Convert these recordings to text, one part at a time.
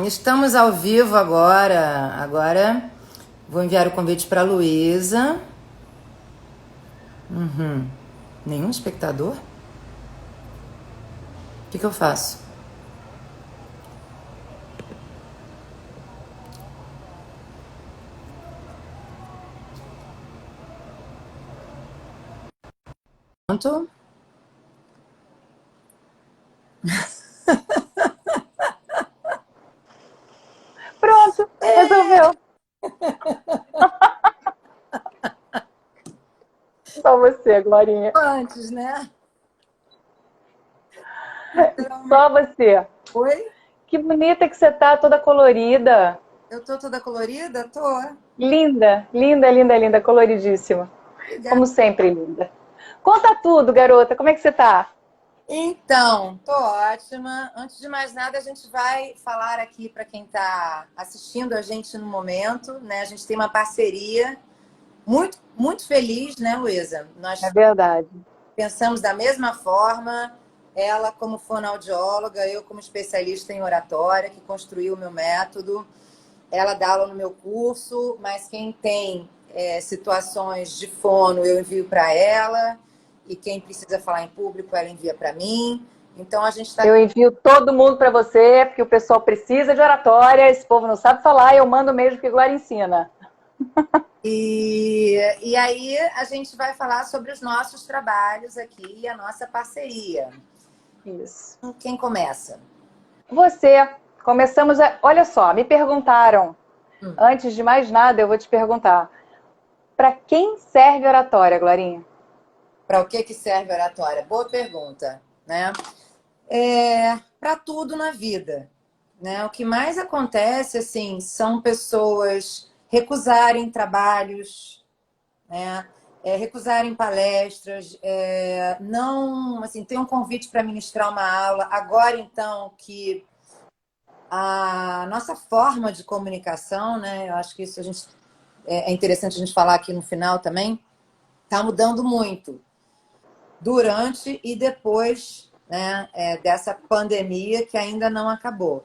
Estamos ao vivo agora. Agora vou enviar o convite para a Luísa. Nenhum espectador? O que eu faço? Pronto? Pronto, resolveu. Só você, Glorinha. Antes, né? Só você. Oi? Que bonita que você tá, toda colorida. Eu tô toda colorida? Tô. Linda, linda, linda, linda, coloridíssima. Obrigada. Como sempre, linda. Conta tudo, garota. Como é que você tá? Então, tô ótima. Antes de mais nada, a gente vai falar aqui para quem está assistindo a gente no momento, né? A gente tem uma parceria muito, muito feliz, né, Luísa? É Nós verdade. pensamos da mesma forma, ela como fonoaudióloga, eu como especialista em oratória, que construiu o meu método, ela dá aula no meu curso, mas quem tem situações de fono eu envio para ela, e quem precisa falar em público ela envia para mim. Então a gente está Eu envio todo mundo para você, porque o pessoal precisa de oratória, esse povo não sabe falar, eu mando mesmo que Glória ensina. e aí a gente vai falar sobre os nossos trabalhos aqui e a nossa parceria. Isso. Quem começa? Você, começamos a... Olha só, me perguntaram, Hum. antes de mais nada, eu vou te perguntar, para quem serve oratória, Glorinha? Para o que serve a oratória? Boa pergunta, né? Para tudo na vida, né? O que mais acontece, assim, são pessoas recusarem trabalhos, né? Recusarem palestras, não, assim, tem um convite para ministrar uma aula. Agora, então, que a nossa forma de comunicação, né? Eu acho que isso é interessante a gente falar aqui no final também, está mudando muito durante e depois, né, dessa pandemia que ainda não acabou.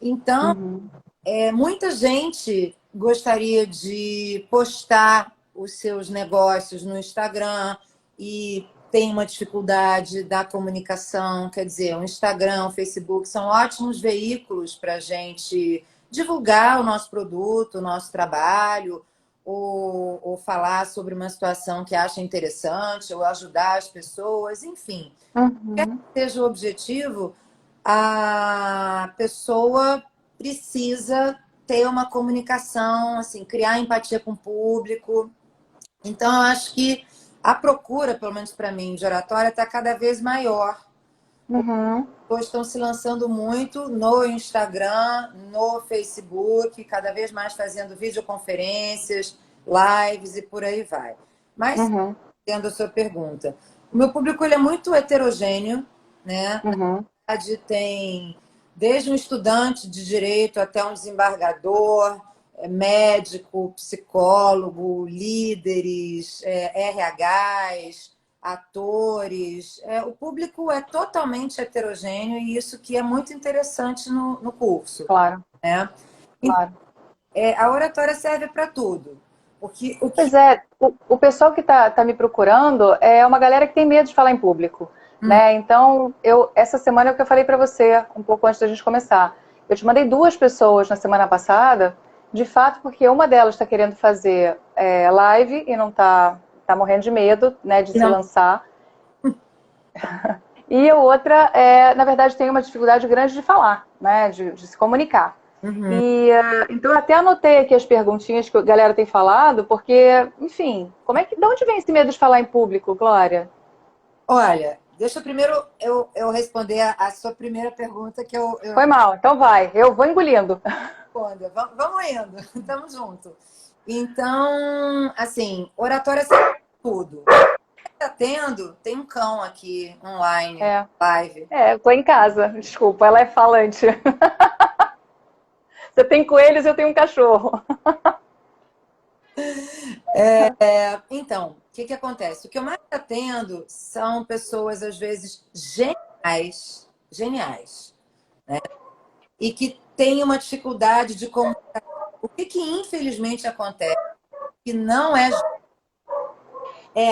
Então, Uhum. muita gente gostaria de postar os seus negócios no Instagram e tem uma dificuldade da comunicação. Quer dizer, o Instagram, o Facebook são ótimos veículos para a gente divulgar o nosso produto, o nosso trabalho, ou falar sobre uma situação que acha interessante, ou ajudar as pessoas, enfim. Quer Uhum. que seja o objetivo, a pessoa precisa ter uma comunicação, assim, criar empatia com o público. Então, eu acho que a procura, pelo menos para mim, de oratória está cada vez maior. Uhum. Hoje estão se lançando muito no Instagram, no Facebook, cada vez mais fazendo videoconferências, lives e por aí vai. Mas, Uhum. tendo a sua pergunta, o meu público ele é muito heterogêneo, né? Uhum. Tem desde um estudante de direito até um desembargador, médico, psicólogo, líderes, RHs, atores. O público é totalmente heterogêneo e isso que é muito interessante no curso, Claro, né? claro. A oratória serve para tudo. O Pois que... é, o pessoal que tá me procurando é uma galera que tem medo de falar em público, Hum. né? Então, essa semana é o que eu falei para você, um pouco antes da gente começar. Eu te mandei duas pessoas na semana passada, de fato, porque uma delas está querendo fazer live e não tá morrendo de medo, né, de se Não. lançar. E a outra, na verdade, tem uma dificuldade grande de falar, né, de se comunicar. Uhum. E então eu até anotei aqui as perguntinhas que a galera tem falado, porque, enfim, de onde vem esse medo de falar em público, Glória? Olha, deixa primeiro eu responder a sua primeira pergunta, que eu Foi mal, então vai, eu vou engolindo. respondo. Vamos indo, tamo junto. Então, assim, oratória serve pra tudo. Tá tendo? Tem um cão aqui online, É, live. eu tô em casa, desculpa, ela é falante. Você tem coelhos, eu tenho um cachorro. Então, o que acontece? O que eu mais atendo são pessoas, às vezes, geniais, geniais. e que tem uma dificuldade de comunicar. O que infelizmente acontece, que não é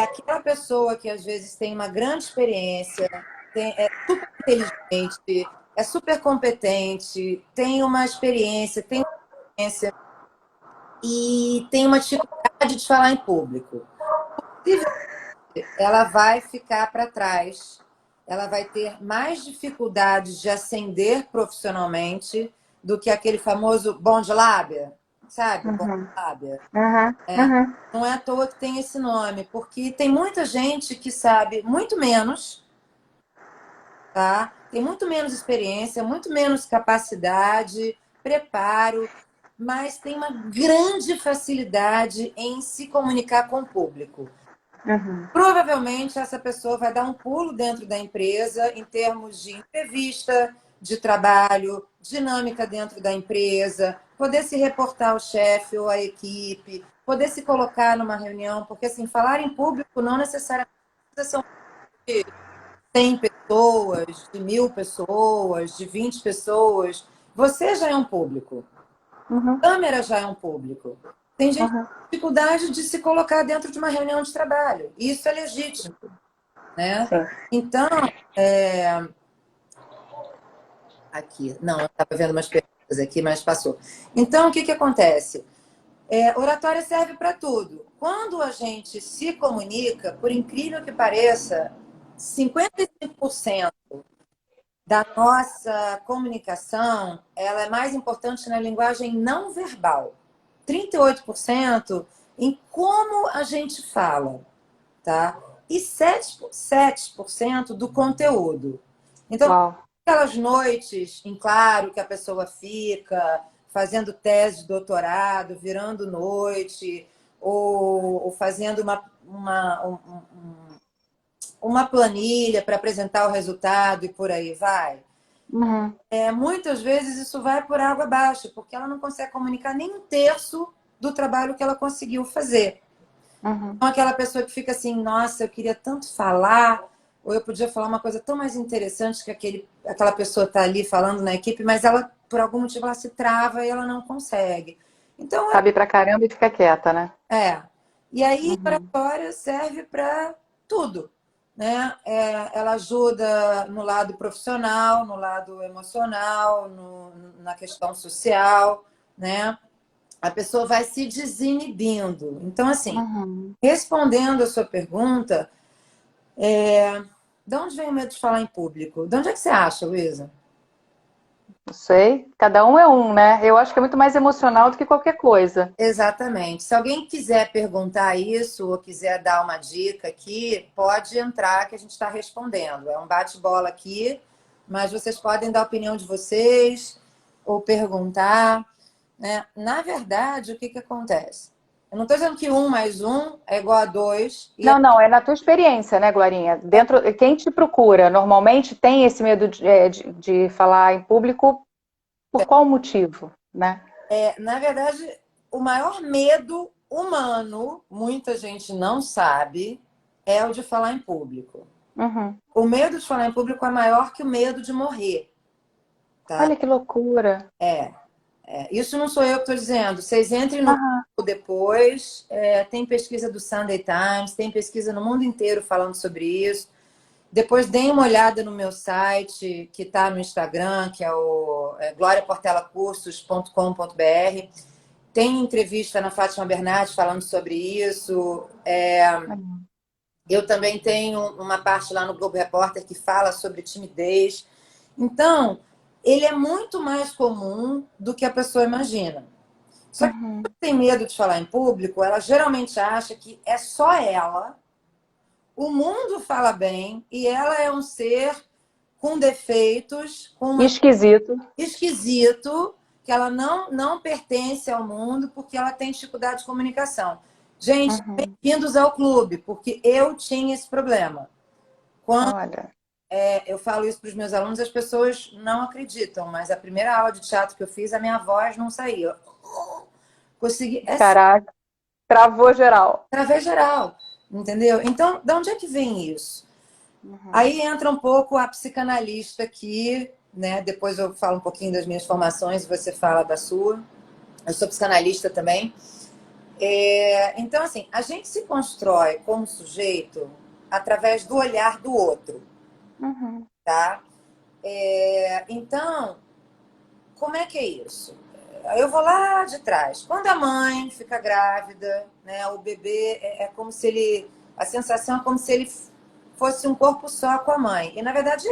aquela pessoa que às vezes tem uma grande experiência, é super inteligente, é super competente, tem uma experiência, tem uma experiência e tem uma dificuldade de falar em público. Ela vai ficar para trás, ela vai ter mais dificuldades de ascender profissionalmente do que aquele famoso bom de lábia, sabe? Bom Uhum. de lábia. Uhum. Uhum. Não é à toa que tem esse nome, porque tem muita gente que sabe muito menos, tá? Tem muito menos experiência, muito menos capacidade, preparo, mas tem uma grande facilidade em se comunicar com o público. Uhum. Provavelmente essa pessoa vai dar um pulo dentro da empresa em termos de entrevista, de trabalho, dinâmica dentro da empresa, poder se reportar ao chefe ou à equipe, poder se colocar numa reunião, porque assim, falar em público não necessariamente são de 100 pessoas, de 1.000 pessoas, de 20 pessoas. Você já é um público. Uhum. A câmera já é um público. Tem gente que Uhum. tem dificuldade de se colocar dentro de uma reunião de trabalho. E isso é legítimo, né? Sim. Então, aqui, não, eu estava vendo umas perguntas aqui, mas passou. Então, o que acontece? Oratória serve para tudo. Quando a gente se comunica, por incrível que pareça, 55% da nossa comunicação, ela é mais importante na linguagem não verbal. 38% em como a gente fala, tá? E 7% do conteúdo. Então, Uau. aquelas noites em claro que a pessoa fica fazendo tese de doutorado, virando noite, ou fazendo uma planilha para apresentar o resultado e por aí vai. Uhum. Muitas vezes isso vai por água abaixo, porque ela não consegue comunicar nem um terço do trabalho que ela conseguiu fazer. Uhum. Então, aquela pessoa que fica assim, nossa, eu queria tanto falar, ou eu podia falar uma coisa tão mais interessante que aquela pessoa está ali falando na equipe, mas ela, por algum motivo, ela se trava e ela não consegue. Então, Sabe pra caramba e fica quieta, né? é. E aí, a Uhum. oratória serve para tudo, né? Ela ajuda no lado profissional, no lado emocional, na questão social, né? A pessoa vai se desinibindo. Então, assim, Uhum. respondendo a sua pergunta, de onde vem o medo de falar em público? De onde é que você acha, Luísa? Não sei. Cada um é um, né? Eu acho que é muito mais emocional do que qualquer coisa. Exatamente. Se alguém quiser perguntar isso ou quiser dar uma dica aqui, pode entrar que a gente está respondendo. É um bate-bola aqui, mas vocês podem dar a opinião de vocês ou perguntar, né? Na verdade, o que acontece? Eu não estou dizendo que 1 mais 1 é igual a 2. Não, não, é na tua experiência, né, Glorinha? Dentro, quem te procura normalmente tem esse medo de falar em público por qual motivo, né? Na verdade, o maior medo humano, muita gente não sabe, é o de falar em público. Uhum. O medo de falar em público é maior que o medo de morrer, tá? Olha que loucura. Isso não sou eu que estou dizendo. Vocês entrem no Aham. Google depois. Tem pesquisa do Sunday Times, tem pesquisa no mundo inteiro falando sobre isso. Depois deem uma olhada no meu site, que está no Instagram, que é o gloriaportelacursos.com.br. Tem entrevista na Fátima Bernardes falando sobre isso. Eu também tenho uma parte lá no Globo Repórter que fala sobre timidez. Então, ele é muito mais comum do que a pessoa imagina. Só que Uhum. quando tem medo de falar em público, ela geralmente acha que é só ela, o mundo fala bem e ela é um ser com defeitos, com uma Esquisito. esquisito, que ela não pertence ao mundo porque ela tem dificuldade de comunicação. Gente, Uhum. bem-vindos ao clube, porque eu tinha esse problema. Quando Olha, eu falo isso para os meus alunos, as pessoas não acreditam, mas a primeira aula de teatro que eu fiz, a minha voz não saía. Consegui, caraca, travou geral. através geral, entendeu? Então, de onde é que vem isso? Uhum. Aí entra um pouco a psicanalista aqui, né? Depois eu falo um pouquinho das minhas formações e você fala da sua. Eu sou psicanalista também. Então, assim, a gente se constrói como sujeito através do olhar do outro, Uhum. tá? Então, como é que é isso? Eu vou lá de trás. Quando a mãe fica grávida, né, o bebê é como se ele... A sensação é como se ele fosse um corpo só com a mãe. E, na verdade,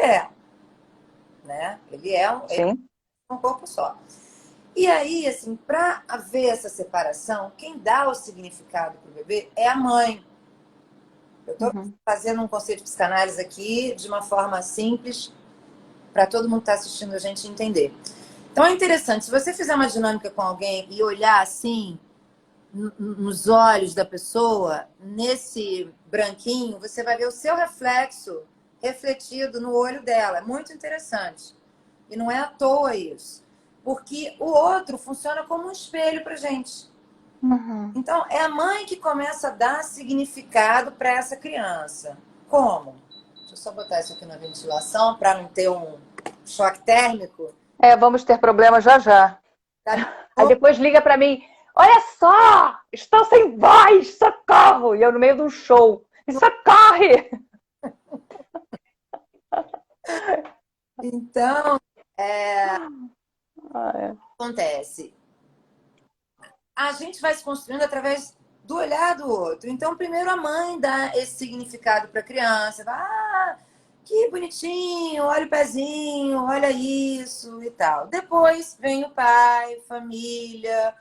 né? Ele é Sim. um corpo só. E aí, assim, para haver essa separação, quem dá o significado para o bebê é a mãe. Eu estou Uhum. fazendo um conceito de psicanálise aqui de uma forma simples para todo mundo que está assistindo a gente entender. Então é interessante, se você fizer uma dinâmica com alguém e olhar assim nos olhos da pessoa, nesse branquinho, você vai ver o seu reflexo refletido no olho dela. É muito interessante. E não é à toa isso. Porque o outro funciona como um espelho para gente. Uhum. Então, é a mãe que começa a dar significado para essa criança. Como? Deixa eu só botar isso aqui na ventilação para não ter um choque térmico. Vamos ter problema já já. Tá? Aí depois liga para mim, olha só, estou sem voz, socorro! E eu no meio de um show, e socorre! Então, Ah, acontece. A gente vai se construindo através do olhar do outro. Então, primeiro a mãe dá esse significado para a criança. Ah, que bonitinho, olha o pezinho, olha isso e tal. Depois vem o pai, família,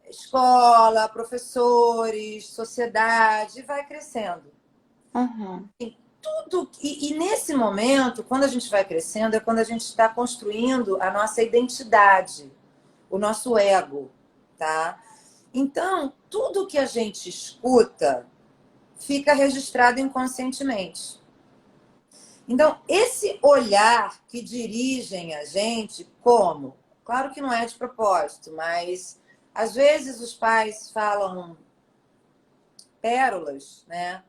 escola, professores, sociedade, e vai crescendo. uhum. Tudo. E nesse momento, quando a gente vai crescendo, é quando a gente está construindo a nossa identidade, o nosso ego, tá? Então, tudo que a gente escuta fica registrado inconscientemente. Então, esse olhar que dirigem a gente, como? Claro que não é de propósito, mas às vezes os pais falam pérolas, né?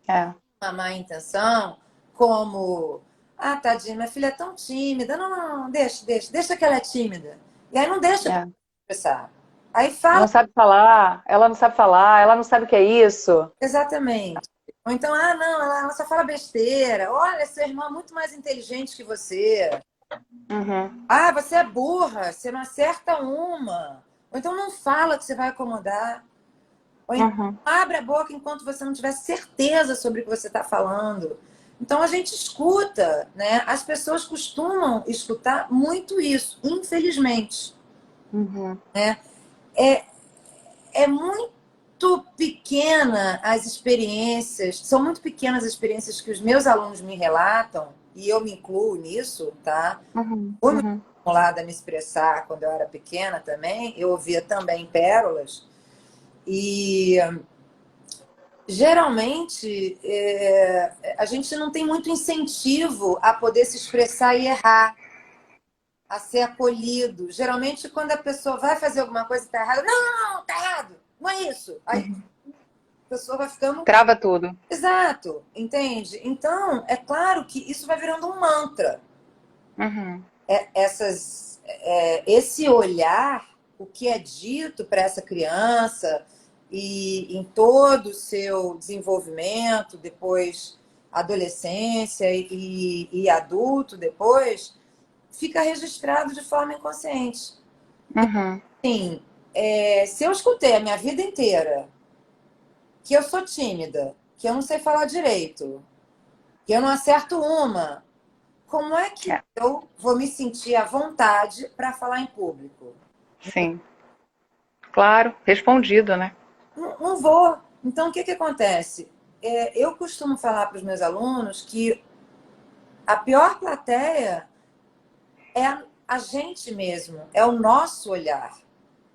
É. Uma má intenção, como: ah, tadinha, minha filha é tão tímida. Não, não, não, deixa que ela é tímida. E aí não deixa para É. expressar. Aí Não fala sabe falar, ela não sabe falar, ela não sabe o que é isso. exatamente. Ou então, ah, não, ela só fala besteira. Olha, seu irmão é muito mais inteligente que você. Uhum. Ah, você é burra, você não acerta uma. Ou então não fala que você vai acomodar. Ou então Uhum. abre a boca enquanto você não tiver certeza sobre o que você está falando. Então a gente escuta, né? As pessoas costumam escutar muito isso, infelizmente. Uhum. Né? É, é muito pequena as experiências, são muito pequenas as experiências que os meus alunos me relatam, e eu me incluo nisso, tá? Uhum. Fui muito Uhum. estimulada a me expressar quando eu era pequena também, eu ouvia também pérolas, e geralmente a gente não tem muito incentivo a poder se expressar e errar, a ser acolhido. Geralmente, quando a pessoa vai fazer alguma coisa e está errada, não, tá errado, não é isso. Aí Uhum. a pessoa vai ficando... Trava tudo. Exato, entende? Então, é claro que isso vai virando um mantra. Uhum. Esse olhar, o que é dito para essa criança e em todo o seu desenvolvimento, depois adolescência e adulto depois, fica registrado de forma inconsciente. Uhum. Sim, se eu escutei a minha vida inteira que eu sou tímida, que eu não sei falar direito, que eu não acerto uma, como é que É. eu vou me sentir à vontade para falar em público? Sim. Claro, respondido, né? Não, não vou. Então, o que acontece? Eu costumo falar para os meus alunos que a pior plateia é a gente mesmo, é o nosso olhar.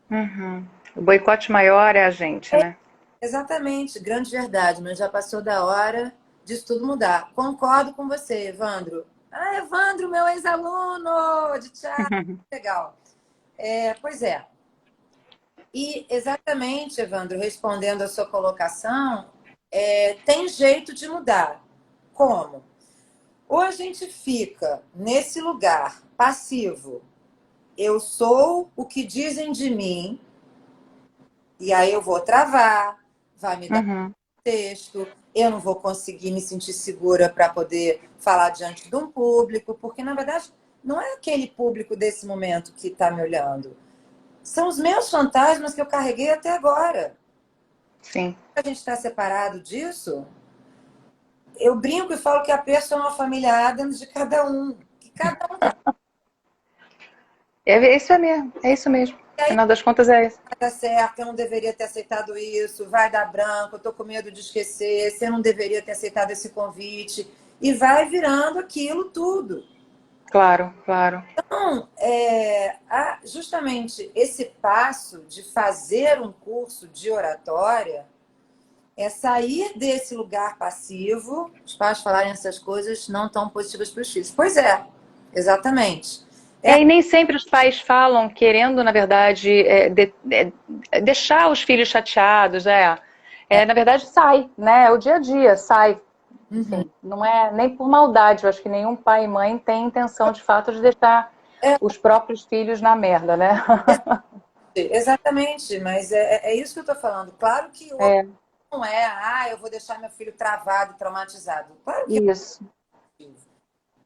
Uhum. O boicote maior é a gente, né? Exatamente, grande verdade, mas já passou da hora disso tudo mudar. Concordo com você, Evandro. Ah, Evandro, meu ex-aluno de teatro, legal. Pois é. E exatamente, Evandro, respondendo a sua colocação, tem jeito de mudar. Como? Ou a gente fica nesse lugar passivo. Eu sou o que dizem de mim, e aí eu vou travar, vai me dar Uhum. texto, eu não vou conseguir me sentir segura para poder falar diante de um público, porque na verdade não é aquele público desse momento que está me olhando. São os meus fantasmas que eu carreguei até agora. Sim. A gente está separado disso. Eu brinco e falo que a pessoa é uma família Adams de cada um. Que cada um tem É isso mesmo, é isso mesmo. Afinal das contas é isso. que dar certo, eu não deveria ter aceitado isso, vai dar branco, eu tô com medo de esquecer, você não deveria ter aceitado esse convite. E vai virando aquilo tudo. Claro, claro. Então, justamente esse passo de fazer um curso de oratória é sair desse lugar passivo, os pais falarem essas coisas não tão positivas para os filhos. Pois é, exatamente. E nem sempre os pais falam querendo, na verdade, deixar os filhos chateados, na verdade, sai, né? É o dia a dia, sai. Uhum. Enfim, não é nem por maldade. Eu acho que nenhum pai e mãe tem intenção, de fato, de deixar É, os próprios filhos na merda, né? exatamente, mas é isso que eu estou falando. Claro que o É, não é, eu vou deixar meu filho travado, traumatizado. Claro que é isso. possível.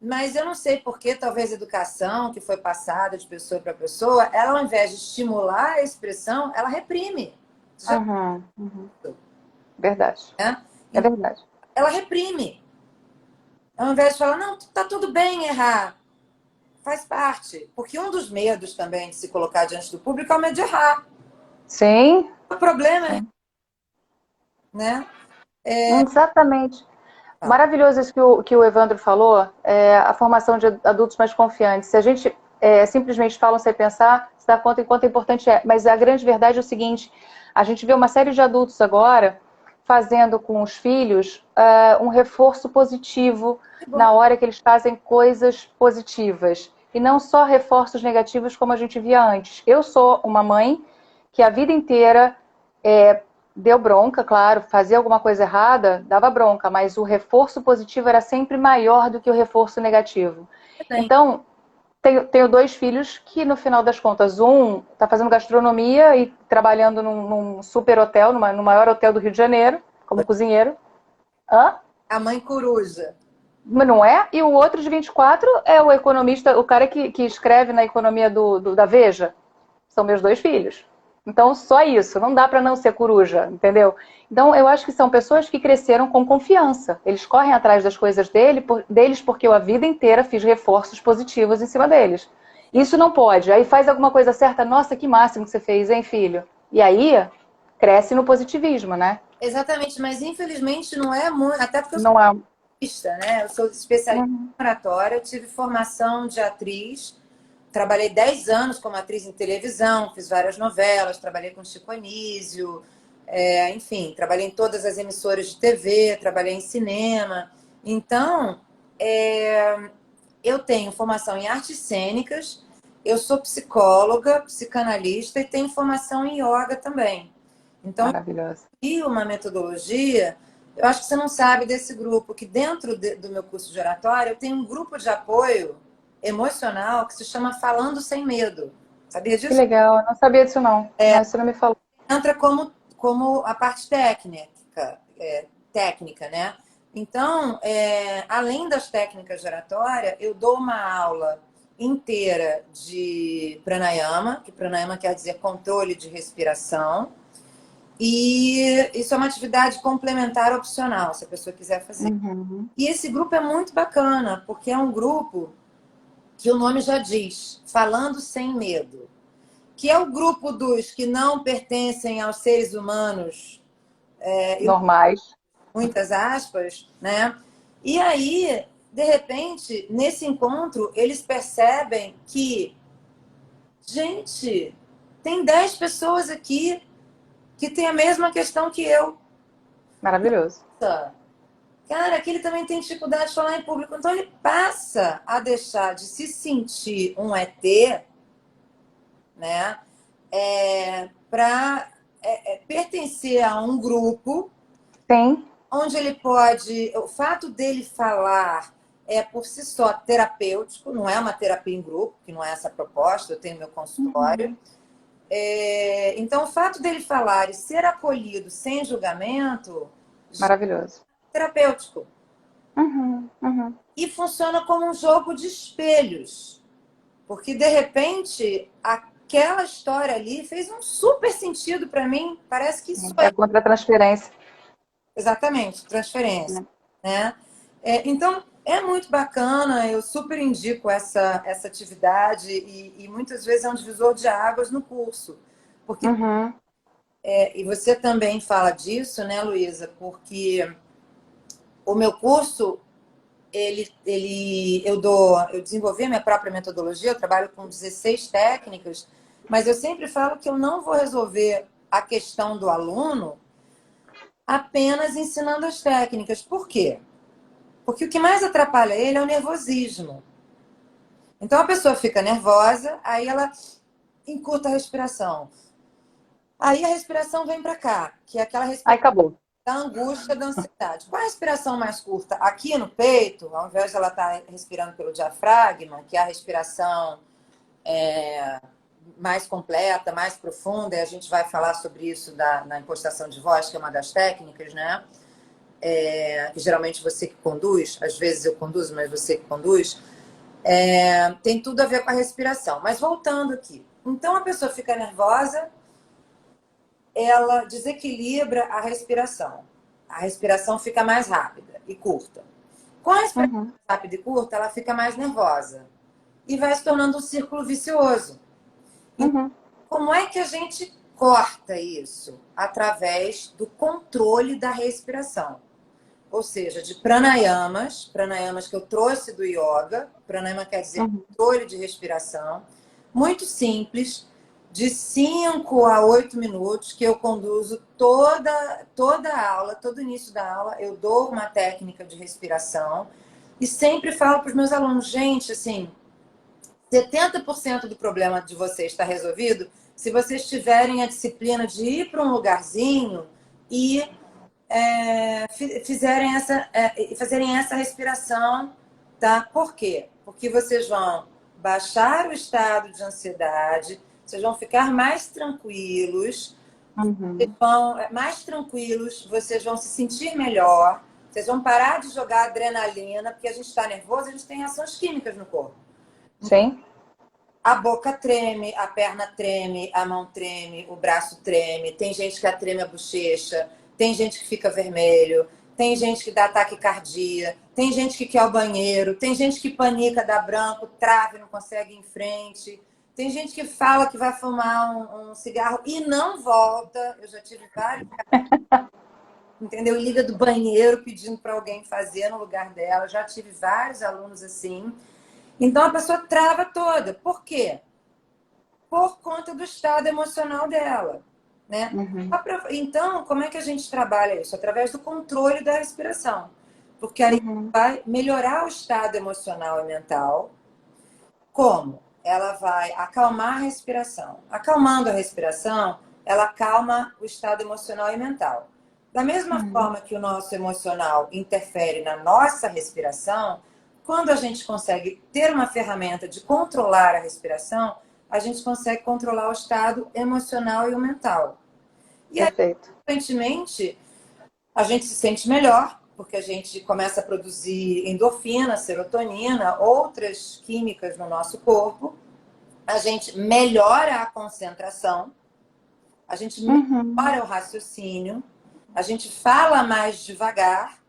Mas eu não sei por que talvez a educação que foi passada de pessoa para pessoa, ela ao invés de estimular a expressão, ela reprime. Você já Uhum, uhum. Verdade. viu, né? É Então, verdade. ela reprime. Ao invés de falar, não, tá tudo bem errar, faz parte. Porque um dos medos também de se colocar diante do público é o medo de errar. Sim, O problema é, sim. né? Exatamente. Fala. Maravilhoso isso que o Evandro falou, a formação de adultos mais confiantes. Se a gente simplesmente fala sem pensar, se dá conta em quanto importante é. Mas a grande verdade é o seguinte, a gente vê uma série de adultos agora fazendo com os filhos um reforço positivo Que bom. na hora que eles fazem coisas positivas. E não só reforços negativos como a gente via antes. Eu sou uma mãe que a vida inteira deu bronca, claro, fazia alguma coisa errada, dava bronca, mas o reforço positivo era sempre maior do que o reforço negativo. Bem, Então, tenho dois filhos que, no final das contas, um está fazendo gastronomia e trabalhando num super hotel, no maior hotel do Rio de Janeiro, como cozinheiro. Hã? a mãe coruja. Mas não é? E o outro de 24 é o economista, o cara que escreve na economia da Veja. São meus dois filhos. Então, só isso. Não dá para não ser coruja, entendeu? Então, eu acho que são pessoas que cresceram com confiança. Eles correm atrás das coisas deles porque eu a vida inteira fiz reforços positivos em cima deles. Isso não pode. Aí faz alguma coisa certa. Nossa, que máximo que você fez, hein, filho? E aí, cresce no positivismo, né? Exatamente, mas infelizmente não é muito, até porque eu sou Não é. artista, né? Eu sou especialista Uhum. em oratória, eu tive formação de atriz, trabalhei 10 anos como atriz em televisão, fiz várias novelas, trabalhei com Chico Anísio, enfim, trabalhei em todas as emissoras de TV, trabalhei em cinema. Então, eu tenho formação em artes cênicas, eu sou psicóloga, psicanalista e tenho formação em yoga também. Então, Maravilhoso. e uma metodologia, eu acho que você não sabe desse grupo, que dentro do meu curso de oratória eu tenho um grupo de apoio emocional que se chama Falando Sem Medo. Sabia Que disso? legal. Eu não sabia disso, não. Não, isso não me falou. Entra como a parte técnica, né? Então, além das técnicas de oratória, eu dou uma aula inteira de pranayama, que pranayama quer dizer controle de respiração. E isso é uma atividade complementar opcional, se a pessoa quiser fazer. Uhum. E esse grupo é muito bacana, porque é um grupo que o nome já diz, falando sem medo, que é o grupo dos que não pertencem aos seres humanos, Normais. muitas aspas, né? E aí, de repente, nesse encontro, eles percebem que, gente, tem 10 pessoas aqui que têm a mesma questão que eu. Maravilhoso. Cara, que ele também tem dificuldade de falar em público. Então ele passa a deixar de se sentir um ET, né? Para pertencer a um grupo Sim. onde ele pode. O fato dele falar é por si só terapêutico, não é uma terapia em grupo, que não é essa a proposta, eu tenho meu consultório. Então, o fato dele falar e ser acolhido sem julgamento, Maravilhoso. terapêutico. Uhum, uhum. E funciona como um jogo de espelhos. Porque, de repente, aquela história ali fez um super sentido para mim. Parece que isso É é contra a transferência. exatamente transferência, Né? né? Então, é muito bacana. Eu super indico essa atividade e muitas vezes é um divisor de águas no curso. Porque, Uhum. e você também fala disso, né, Luísa? Porque o meu curso eu desenvolvi a minha própria metodologia, eu trabalho com 16 técnicas, mas eu sempre falo que eu não vou resolver a questão do aluno apenas ensinando as técnicas. Por quê? Porque o que mais atrapalha ele é o nervosismo. Então a pessoa fica nervosa, aí ela encurta a respiração. Aí a respiração vem para cá, que é aquela Aí respiração acabou. da angústia, da ansiedade. Qual a respiração mais curta? Aqui no peito, ao invés de ela estar respirando pelo diafragma, que é a respiração mais completa, mais profunda, e a gente vai falar sobre isso na impostação de voz, que é uma das técnicas, né? Que geralmente você que conduz, às vezes eu conduzo, mas você que conduz, tem tudo a ver com a respiração. Mas voltando aqui. Então a pessoa fica nervosa, ela desequilibra a respiração. A respiração fica mais rápida e curta. Com a respiração Uhum. rápida e curta, ela fica mais nervosa. E vai se tornando um círculo vicioso. Então, Uhum. como é que a gente corta isso? Através do controle da respiração. Ou seja, de pranayamas que eu trouxe do yoga. Pranayama quer dizer Uhum. controle de respiração. Muito simples, de 5 a 8 minutos, que eu conduzo toda a aula, todo início da aula, eu dou uma técnica de respiração. E sempre falo para os meus alunos, gente, assim, 70% do problema de vocês está resolvido se vocês tiverem a disciplina de ir para um lugarzinho e fazerem essa respiração, tá? Por quê? Porque vocês vão baixar o estado de ansiedade, vocês vão ficar Uhum. mais tranquilos, vocês vão se sentir melhor, vocês vão parar de jogar adrenalina, porque a gente está nervoso, a gente tem reações químicas no corpo. Sim. A boca treme, a perna treme, a mão treme, o braço treme. Tem gente que treme a bochecha, tem gente que fica vermelho, tem gente que dá taquicardia, tem gente que quer o banheiro, tem gente que panica, dá branco, trava e não consegue ir em frente. Tem gente que fala que vai fumar um cigarro e não volta. Eu já tive vários, entendeu? Liga do banheiro pedindo para alguém fazer no lugar dela. Já tive vários alunos assim. Então a pessoa trava toda. Por quê? Por conta do estado emocional dela, né? Uhum. Então, como é que a gente trabalha isso? Através do controle da respiração. Porque aí Uhum. vai melhorar o estado emocional e mental. Como? Ela vai acalmar a respiração. Acalmando a respiração, ela acalma o estado emocional e mental. Da mesma Uhum. forma que o nosso emocional interfere na nossa respiração, quando a gente consegue ter uma ferramenta de controlar a respiração, a gente consegue controlar o estado emocional e o mental. E aí, Perfeito. consequentemente, a gente se sente melhor, porque a gente começa a produzir endorfina, serotonina, outras químicas no nosso corpo. A gente melhora a concentração, a gente Uhum. melhora o raciocínio, a gente fala mais devagar,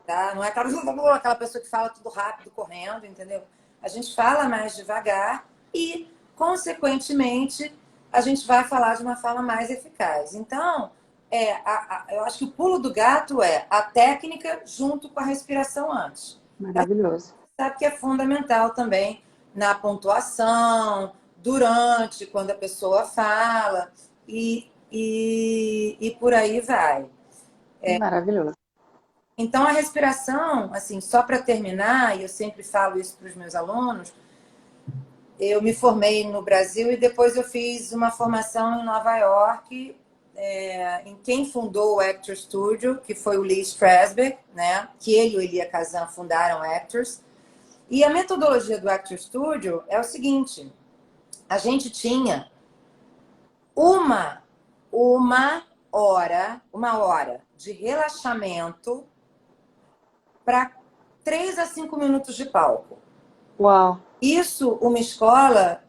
tá? Não é aquela pessoa que fala tudo rápido, correndo, entendeu? A gente fala mais devagar e, consequentemente, a gente vai falar de uma forma mais eficaz. Então, eu acho que o pulo do gato é a técnica junto com a respiração antes. Maravilhoso. Sabe que é fundamental também na pontuação, durante, quando a pessoa fala, e por aí vai. Maravilhoso. Então, a respiração, assim, só para terminar, e eu sempre falo isso para os meus alunos, eu me formei no Brasil e depois eu fiz uma formação em Nova York em quem fundou o Actors Studio, que foi o Lee Strasberg, né? Que ele e o Elia Kazan fundaram Actors. E a metodologia do Actors Studio é o seguinte: a gente tinha uma hora de relaxamento para 3 a 5 minutos de palco. Uau! Isso, uma escola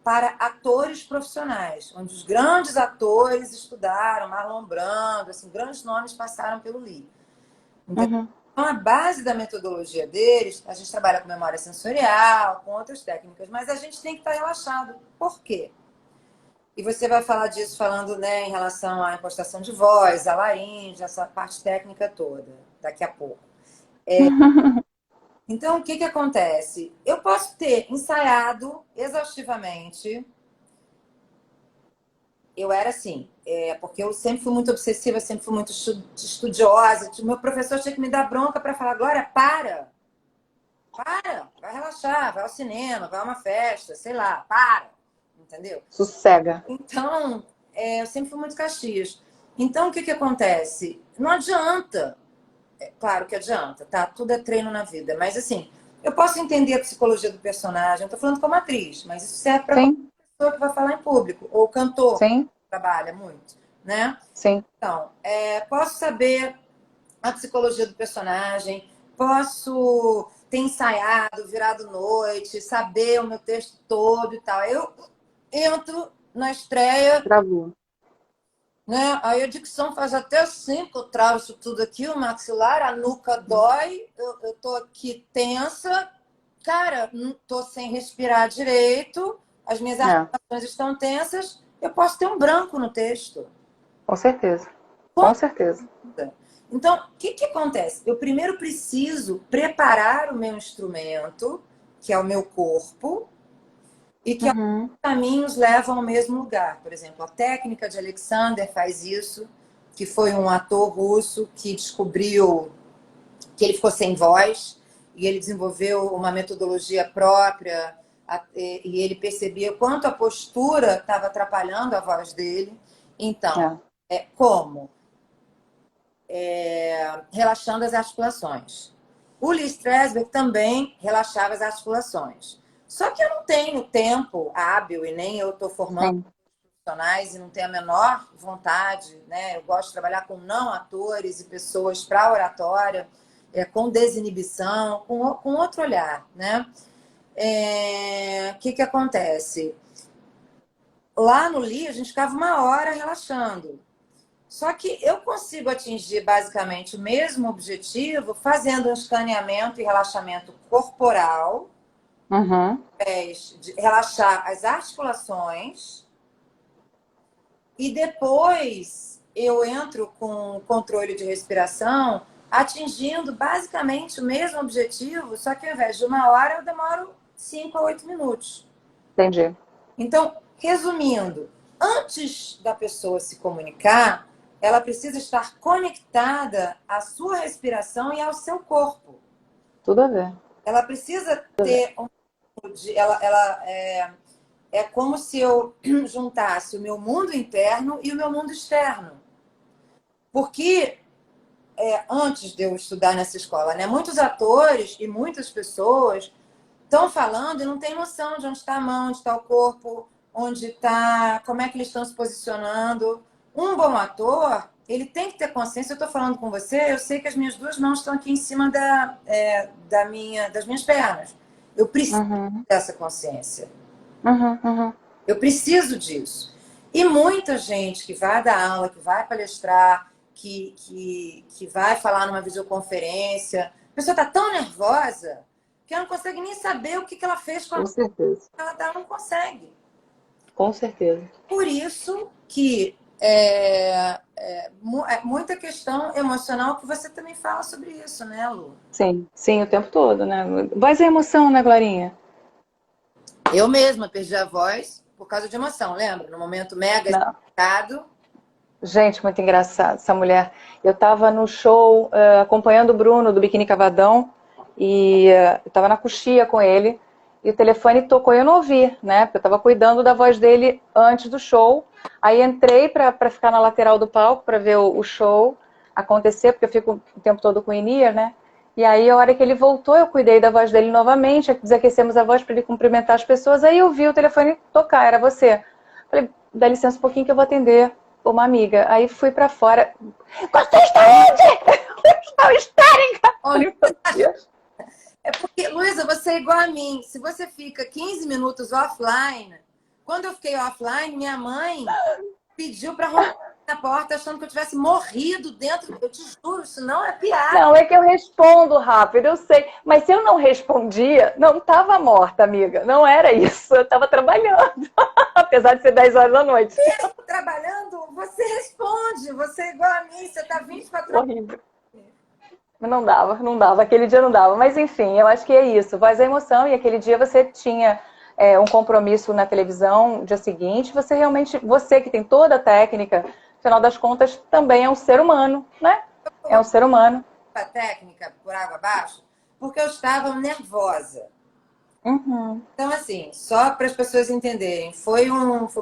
para atores profissionais, onde os grandes atores estudaram, Marlon Brando, assim, grandes nomes passaram pelo Lee. Então, a base da metodologia deles, a gente trabalha com memória sensorial, com outras técnicas, mas a gente tem que estar relaxado. Por quê? E você vai falar disso falando, né, em relação à impostação de voz, a laringe, essa parte técnica toda, daqui a pouco. Então, o que acontece? Eu posso ter ensaiado exaustivamente. Eu era assim, porque eu sempre fui muito obsessiva, sempre fui muito estudiosa. O meu professor tinha que me dar bronca para falar: Glória, para, vai relaxar, vai ao cinema, vai a uma festa, sei lá, para, entendeu? Sossega. Então, eu sempre fui muito Caxias. Então, o que acontece? Não adianta. Claro que adianta, tá? Tudo é treino na vida. Mas, assim, eu posso entender a psicologia do personagem. Eu tô falando como atriz, mas isso serve para qualquer pessoa que vai falar em público. Ou cantor, Sim. que trabalha muito, né? Sim. Então, posso saber a psicologia do personagem, posso ter ensaiado, virado noite, saber o meu texto todo e tal. Eu entro na estreia, Travou. né? Aí a dicção faz até assim, que eu travo isso tudo aqui, o maxilar, a nuca dói, eu tô aqui tensa, cara, não tô sem respirar direito, as minhas articulações estão tensas, eu posso ter um branco no texto. Com certeza. Com certeza. Então, o que acontece? Eu primeiro preciso preparar o meu instrumento, que é o meu corpo, e que alguns caminhos levam ao mesmo lugar. Por exemplo, a técnica de Alexander faz isso, que foi um ator russo que descobriu que ele ficou sem voz e ele desenvolveu uma metodologia própria e ele percebia quanto a postura estava atrapalhando a voz dele. Então, como? Relaxando as articulações. O Lee Strasberg também relaxava as articulações. Só que eu não tenho tempo hábil e nem eu estou formando profissionais e não tenho a menor vontade, né? Eu gosto de trabalhar com não atores e pessoas para oratória, com desinibição, com outro olhar, né? O que acontece? Lá no Lee, a gente ficava uma hora relaxando. Só que eu consigo atingir basicamente o mesmo objetivo fazendo um escaneamento e relaxamento corporal, de relaxar as articulações, e depois eu entro com controle de respiração, atingindo basicamente o mesmo objetivo, só que ao invés de uma hora eu demoro 5 a 8 minutos. Entendi. Então, resumindo, antes da pessoa se comunicar, ela precisa estar conectada à sua respiração e ao seu corpo. Tudo a ver. Ela precisa ter é como se eu juntasse o meu mundo interno e o meu mundo externo. Porque antes de eu estudar nessa escola, né, muitos atores e muitas pessoas estão falando e não têm noção de onde está a mão, onde está o corpo, onde está, como é que eles estão se posicionando. Um bom ator, ele tem que ter consciência. Eu estou falando com você, eu sei que as minhas duas mãos estão aqui em cima das minhas pernas. Eu preciso dessa consciência. Eu preciso disso. E muita gente que vai dar aula, que vai palestrar, que vai falar numa videoconferência, a pessoa está tão nervosa que ela não consegue nem saber o que ela fez com a certeza. Ela não consegue. Com certeza. Por isso que muita questão emocional, que você também fala sobre isso, né, Lu? Sim, o tempo todo, né? Voz é emoção, né, Glorinha? Eu mesma perdi a voz por causa de emoção, lembra? No momento mega excitado. Gente, muito engraçado essa mulher. Eu estava no show acompanhando o Bruno do Biquíni Cavadão e eu estava na coxia com ele. e o telefone tocou e eu não ouvi, né? Porque eu estava cuidando da voz dele antes do show. Aí entrei para ficar na lateral do palco para ver o show acontecer, porque eu fico o tempo todo com o in-ear, né? E aí, a hora que ele voltou, eu cuidei da voz dele novamente, desaquecemos a voz para ele cumprimentar as pessoas. Aí eu vi o telefone tocar, era você. Falei, dá licença um pouquinho que eu vou atender uma amiga. Aí fui para fora. Você está onde? Eu estou em casa. Onde? Meu Deus. É porque, Luísa, você é igual a mim. Se você fica 15 minutos offline, quando eu fiquei offline, minha mãe pediu para romper a porta achando que eu tivesse morrido dentro. Eu te juro, isso não é piada. Não, é que eu respondo rápido, eu sei. Mas se eu não respondia, não estava morta, amiga. Não era isso. Eu estava trabalhando. Apesar de ser 10 horas da noite. Mesmo trabalhando, você responde. Você é igual a mim, você está 24 horas. Horrível. Não dava, não dava. Aquele dia não dava. Mas enfim, eu acho que é isso. Voz é emoção e aquele dia você tinha um compromisso na televisão, no dia seguinte. Você realmente, você que tem toda a técnica, no final das contas, também é um ser humano, né? É um ser humano. A técnica por água abaixo, porque eu estava nervosa. Uhum. Então, assim, só para as pessoas entenderem, foi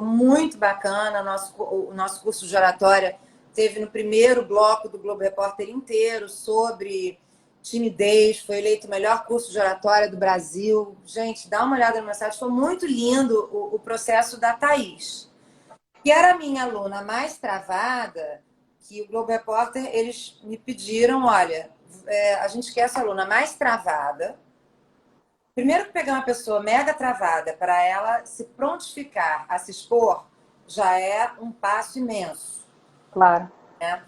muito bacana o nosso curso de oratória. Teve no primeiro bloco do Globo Repórter inteiro sobre timidez, foi eleito o melhor curso de oratória do Brasil. Gente, dá uma olhada no meu site, foi muito lindo o processo da Thaís, que era a minha aluna mais travada, que o Globo Repórter, eles me pediram, olha, a gente quer essa aluna mais travada. Primeiro que pegar uma pessoa mega travada para ela se prontificar a se expor, já é um passo imenso. Claro. Né?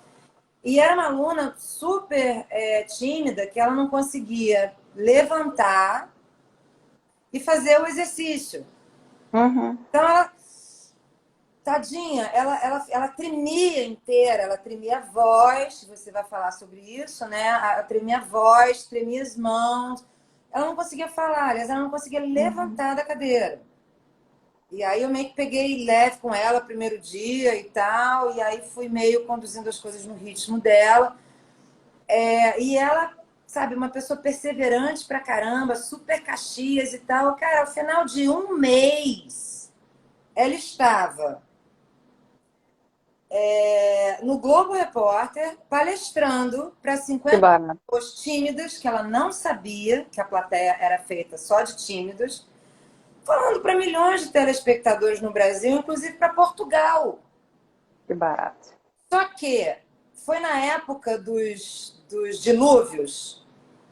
E era uma aluna super tímida, que ela não conseguia levantar e fazer o exercício. Uhum. Então, ela, tadinha, ela tremia inteira, ela tremia a voz, você vai falar sobre isso, né? Ela tremia a voz, tremia as mãos. Ela não conseguia falar, aliás, ela não conseguia levantar da cadeira. E aí eu meio que peguei leve com ela primeiro dia e tal, e aí fui meio conduzindo as coisas no ritmo dela. E ela, sabe, uma pessoa perseverante pra caramba, super Caxias e tal. Cara, ao final de um mês, ela estava no Globo Repórter palestrando para Que 50 barato. pessoas tímidas, que ela não sabia que a plateia era feita só de tímidos, falando para milhões de telespectadores no Brasil, inclusive para Portugal. Que barato. Só que foi na época dos dilúvios.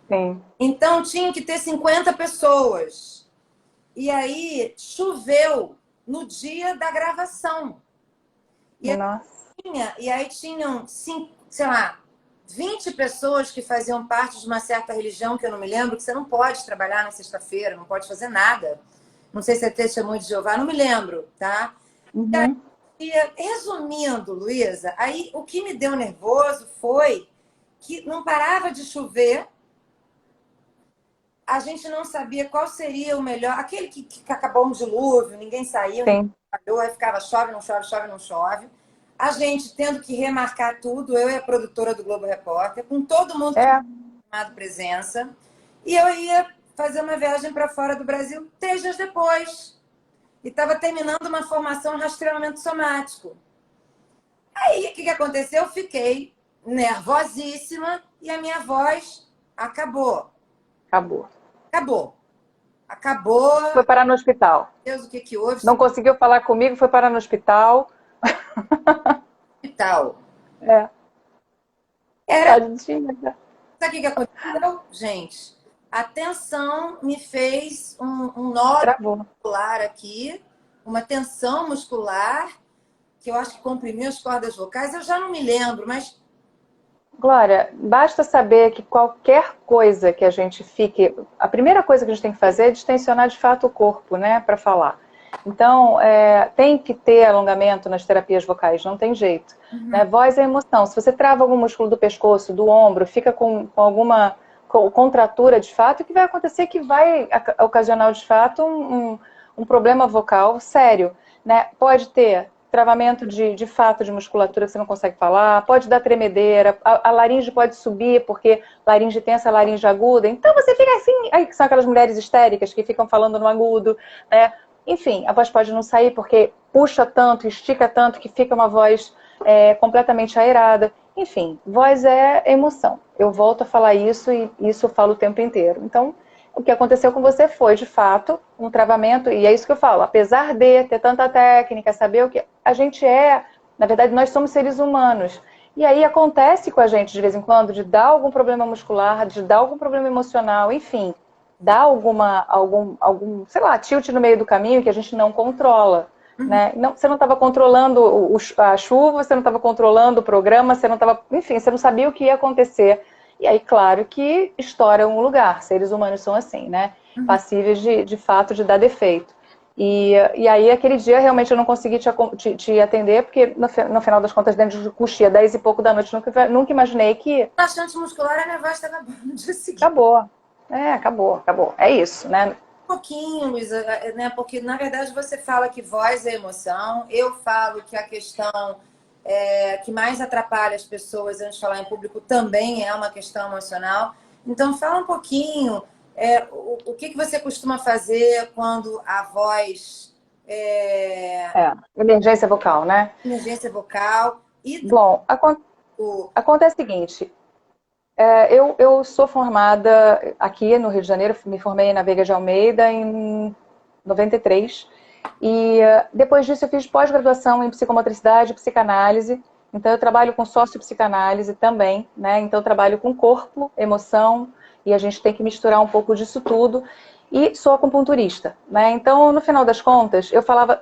Sim. Então tinha que ter 50 pessoas. E aí choveu no dia da gravação. Nossa. E aí tinham, sei lá, 20 pessoas que faziam parte de uma certa religião, que eu não me lembro, que você não pode trabalhar na sexta-feira, não pode fazer nada. Não sei se é testemunho de Jeová, não me lembro, tá? Uhum. E, resumindo, Luísa, aí o que me deu nervoso foi que não parava de chover, a gente não sabia qual seria o melhor, aquele que acabou um dilúvio, ninguém saiu, ninguém Sim. trabalhou, aí ficava chove, não chove, chove, não chove. A gente tendo que remarcar tudo, eu e a produtora do Globo Repórter, com todo mundo que É. tinha tomado presença. E eu ia fazer uma viagem para fora do Brasil 3 dias depois. E estava terminando uma formação em rastreamento somático. Aí, o que aconteceu? Eu fiquei nervosíssima e a minha voz acabou. Acabou. Acabou. Acabou. Foi parar no hospital. Deus, o que houve? Não conseguiu falar comigo, foi parar no hospital. Hospital. É. Era. Tadinha. Sabe o que aconteceu, gente? A tensão me fez um nó Travou. muscular aqui, uma tensão muscular, que eu acho que comprimiu as cordas vocais. Eu já não me lembro, mas Glória, basta saber que qualquer coisa que a gente fique... A primeira coisa que a gente tem que fazer é distensionar de fato o corpo, né, para falar. Então, tem que ter alongamento nas terapias vocais, não tem jeito. Né? Voz é emoção. Se você trava algum músculo do pescoço, do ombro, fica com alguma contratura de fato, o que vai acontecer é que vai ocasionar de fato um problema vocal sério. Né? Pode ter travamento de fato de musculatura que você não consegue falar, pode dar tremedeira, a laringe pode subir, porque laringe tensa, laringe aguda. Então você fica assim, aí são aquelas mulheres histéricas que ficam falando no agudo, né? Enfim, a voz pode não sair porque puxa tanto, estica tanto, que fica uma voz completamente aerada. Enfim, voz é emoção. Eu volto a falar isso e isso eu falo o tempo inteiro. Então, o que aconteceu com você foi, de fato, um travamento, e é isso que eu falo, apesar de ter tanta técnica, saber o que a gente na verdade, nós somos seres humanos. E aí acontece com a gente, de vez em quando, de dar algum problema muscular, de dar algum problema emocional, enfim, dar algum, sei lá, tilt no meio do caminho que a gente não controla. Né? Não, você não estava controlando a chuva, você não estava controlando o programa, você não estava, enfim, você não sabia o que ia acontecer. E aí, claro que estoura um lugar. Seres humanos são assim, né? Passíveis de fato de dar defeito. E aí, aquele dia, realmente eu não consegui te atender, porque no final das contas, dentro de coxia, 10 e pouco da noite, nunca imaginei que... Bastante muscular, a minha voz estava boa no dia seguinte. Acabou. Acabou. É isso, né? Um pouquinho, Luísa, né? Porque, na verdade, você fala que voz é emoção. Eu falo que a questão que mais atrapalha as pessoas antes de falar em público também é uma questão emocional. Então, fala um pouquinho o que você costuma fazer quando a voz Emergência vocal, né? emergência vocal e Bom, acontece o seguinte, eu sou formada aqui no Rio de Janeiro, me formei na Veiga de Almeida em 93, e depois disso eu fiz pós-graduação em psicomotricidade e psicanálise, então eu trabalho com sociopsicanálise também, né? Então eu trabalho com corpo, emoção, e a gente tem que misturar um pouco disso tudo, e sou acupunturista, né? Então, no final das contas, eu falava,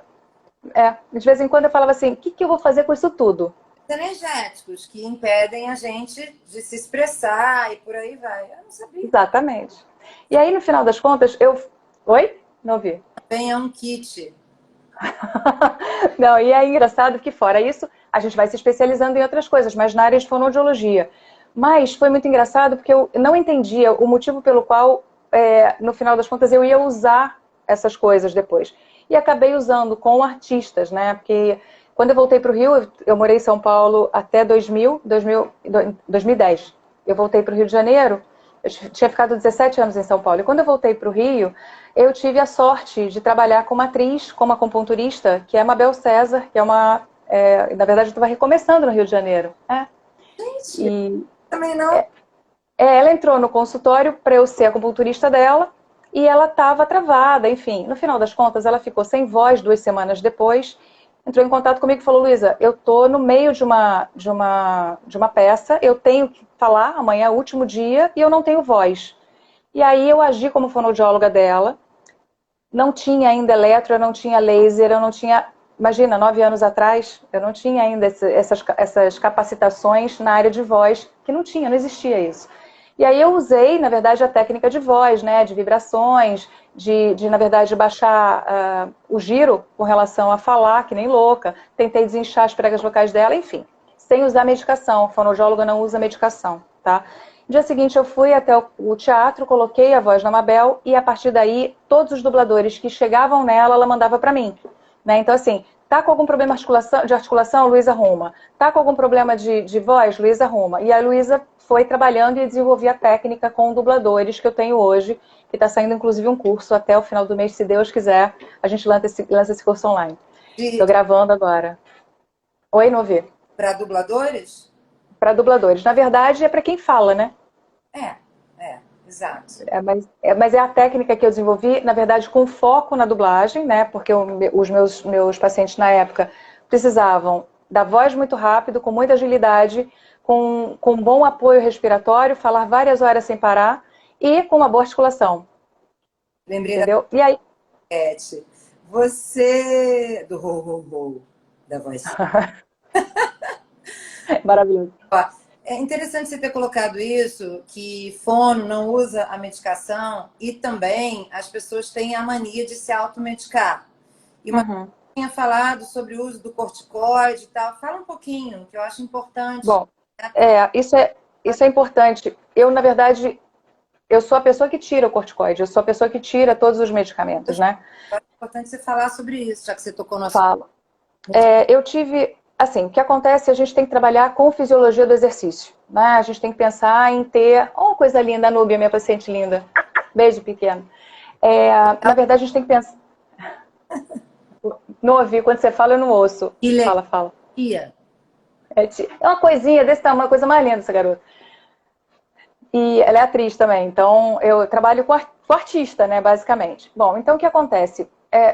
de vez em quando eu falava assim, o que eu vou fazer com isso tudo? energéticos que impedem a gente de se expressar e por aí vai. Eu não sabia. Exatamente. E aí, no final das contas, Oi? Não ouvi. Também é um kit. Não, e é engraçado que fora isso, a gente vai se especializando em outras coisas, mas na área de fonoaudiologia. Mas foi muito engraçado porque eu não entendia o motivo pelo qual, no final das contas, eu ia usar essas coisas depois. E acabei usando com artistas, né? Porque quando eu voltei para o Rio, eu morei em São Paulo até 2010. Eu voltei para o Rio de Janeiro, eu tinha ficado 17 anos em São Paulo. E quando eu voltei para o Rio, eu tive a sorte de trabalhar com uma atriz, como acupunturista, que é a Mabel César, que é uma... na verdade, eu estava recomeçando no Rio de Janeiro. Gente, E também não. ela entrou no consultório para eu ser acupunturista dela e ela estava travada, enfim. No final das contas, ela ficou sem voz 2 semanas depois. Entrou em contato comigo e falou, Luísa, eu tô no meio de uma peça, eu tenho que falar, amanhã é o último dia, e eu não tenho voz. E aí eu agi como fonoaudióloga dela, não tinha ainda eletro, eu não tinha laser, eu não tinha... Imagina, 9 anos atrás, eu não tinha ainda essas capacitações na área de voz, que não tinha, não existia isso. E aí eu usei, na verdade, a técnica de voz, né, de vibrações, na verdade, baixar o giro com relação a falar, que nem louca. Tentei desinchar as pregas vocais dela, enfim, sem usar medicação. O fonoaudiólogo não usa medicação, tá? No dia seguinte eu fui até o teatro, coloquei a voz na Mabel e a partir daí todos os dubladores que chegavam nela, ela mandava para mim. Né? Então assim, tá com algum problema de articulação, Luísa arruma. Tá com algum problema de voz, Luísa arruma. E a Luísa foi trabalhando e desenvolvi a técnica com dubladores que eu tenho hoje, que está saindo inclusive um curso até o final do mês, se Deus quiser, a gente lança esse curso online. Estou gravando agora. Oi, não ouvi. Para dubladores? Para dubladores. Na verdade, é para quem fala, né? Exato. Mas é a técnica que eu desenvolvi, na verdade, com foco na dublagem, né? Porque os meus pacientes na época precisavam da voz muito rápido, com muita agilidade, com bom apoio respiratório, falar várias horas sem parar e com uma boa articulação. Lembrei entendeu? E aí? Você... Do ho, da voz. Maravilhoso. É interessante você ter colocado isso, que fono não usa a medicação e também as pessoas têm a mania de se automedicar. E uma tinha falado sobre o uso do corticoide e tal. Fala um pouquinho, que eu acho importante. Bom, isso é importante. Eu, na verdade, eu sou a pessoa que tira o corticoide, eu sou a pessoa que tira todos os medicamentos, né? É importante você falar sobre isso, já que você tocou no assunto. Falo. Eu tive, assim, o que acontece, a gente tem que trabalhar com fisiologia do exercício, né? A gente tem que pensar em ter, oh, coisa linda, a Núbia, minha paciente linda, beijo pequeno. Na verdade, a gente tem que pensar, não ouvi, quando você fala eu não ouço. Que Fala, fala. legal. É uma coisinha desse tamanho, uma coisa mais linda essa garota. E ela é atriz também, então eu trabalho com artista, né, basicamente. Bom, então o que acontece?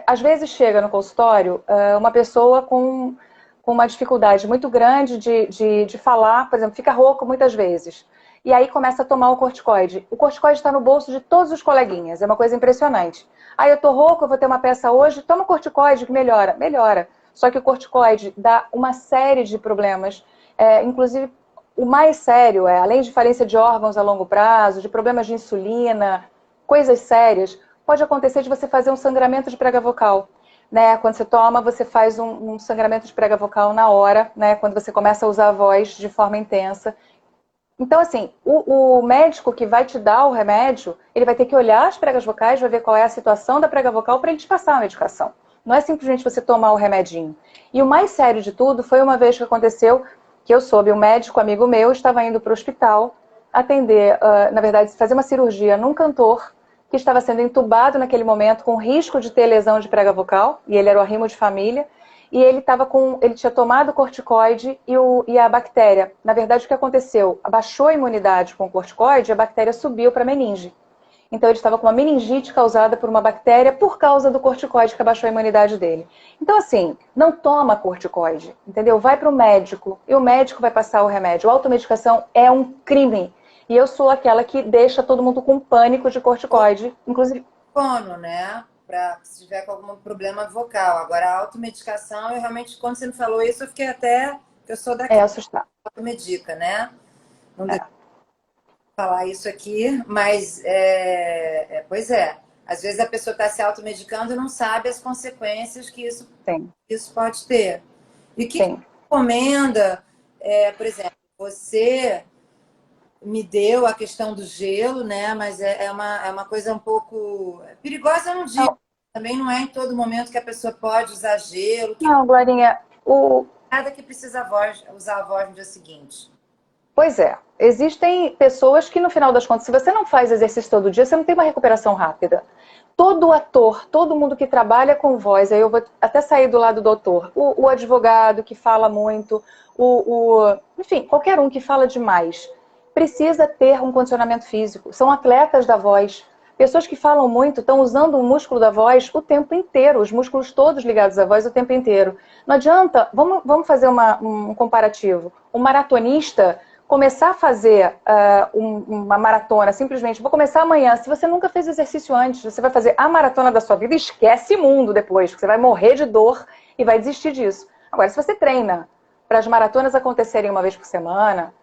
Às vezes chega no consultório uma pessoa com uma dificuldade muito grande de falar, por exemplo, fica rouco muitas vezes. E aí começa a tomar o corticoide. O corticoide está no bolso de todos os coleguinhas, é uma coisa impressionante. Aí eu tô rouco, eu vou ter uma peça hoje, toma corticoide que melhora. Melhora. Só que o corticoide dá uma série de problemas, inclusive o mais sério além de falência de órgãos a longo prazo, de problemas de insulina, coisas sérias, pode acontecer de você fazer um sangramento de prega vocal. Né? Quando você toma, você faz um sangramento de prega vocal na hora, né? Quando você começa a usar a voz de forma intensa. Então, assim, o médico que vai te dar o remédio, ele vai ter que olhar as pregas vocais, vai ver qual é a situação da prega vocal para ele te passar a medicação. Não é simplesmente você tomar o remedinho. E o mais sério de tudo foi uma vez que aconteceu que eu soube, um médico amigo meu estava indo para o hospital atender, na verdade, fazer uma cirurgia num cantor que estava sendo entubado naquele momento com risco de ter lesão de prega vocal, e ele era o arrimo de família, e ele tinha tomado corticoide e a bactéria. Na verdade, o que aconteceu? Abaixou a imunidade com o corticoide e a bactéria subiu para a meninge. Então ele estava com uma meningite causada por uma bactéria por causa do corticoide que abaixou a imunidade dele. Então, assim, não toma corticoide, entendeu? Vai para o médico e o médico vai passar o remédio. A automedicação é um crime. E eu sou aquela que deixa todo mundo com pânico de corticoide, inclusive. Fono, né? Para se tiver com algum problema vocal. Agora, a automedicação, eu realmente, quando você me falou isso, eu fiquei até. Eu sou É daquela assustar. que automedica, né? Não É, devo falar isso aqui, mas pois é. Às vezes a pessoa está se automedicando e não sabe as consequências que tem, isso pode ter. E o que você tem. recomenda, por exemplo, você me deu a questão do gelo, né? Mas é uma coisa um pouco perigosa, eu não digo. Não, Também não é em todo momento que a pessoa pode usar gelo, que não, Glorinha, nada que precisa usar a voz no dia seguinte. pois é, existem pessoas que no final das contas, se você não faz exercício todo dia, você não tem uma recuperação rápida. Todo ator, todo mundo que trabalha com voz, aí eu vou até sair do lado do autor, o advogado que fala muito, enfim, qualquer um que fala demais, precisa ter um condicionamento físico. São atletas da voz. Pessoas que falam muito estão usando o músculo da voz o tempo inteiro, os músculos todos ligados à voz o tempo inteiro. Não adianta, vamos fazer um comparativo. Um maratonista começar a fazer uma maratona, simplesmente, vou começar amanhã. Se você nunca fez exercício antes, você vai fazer a maratona da sua vida, esquece mundo depois, porque você vai morrer de dor e vai desistir disso. Agora, se você treina para as maratonas acontecerem uma vez por semana,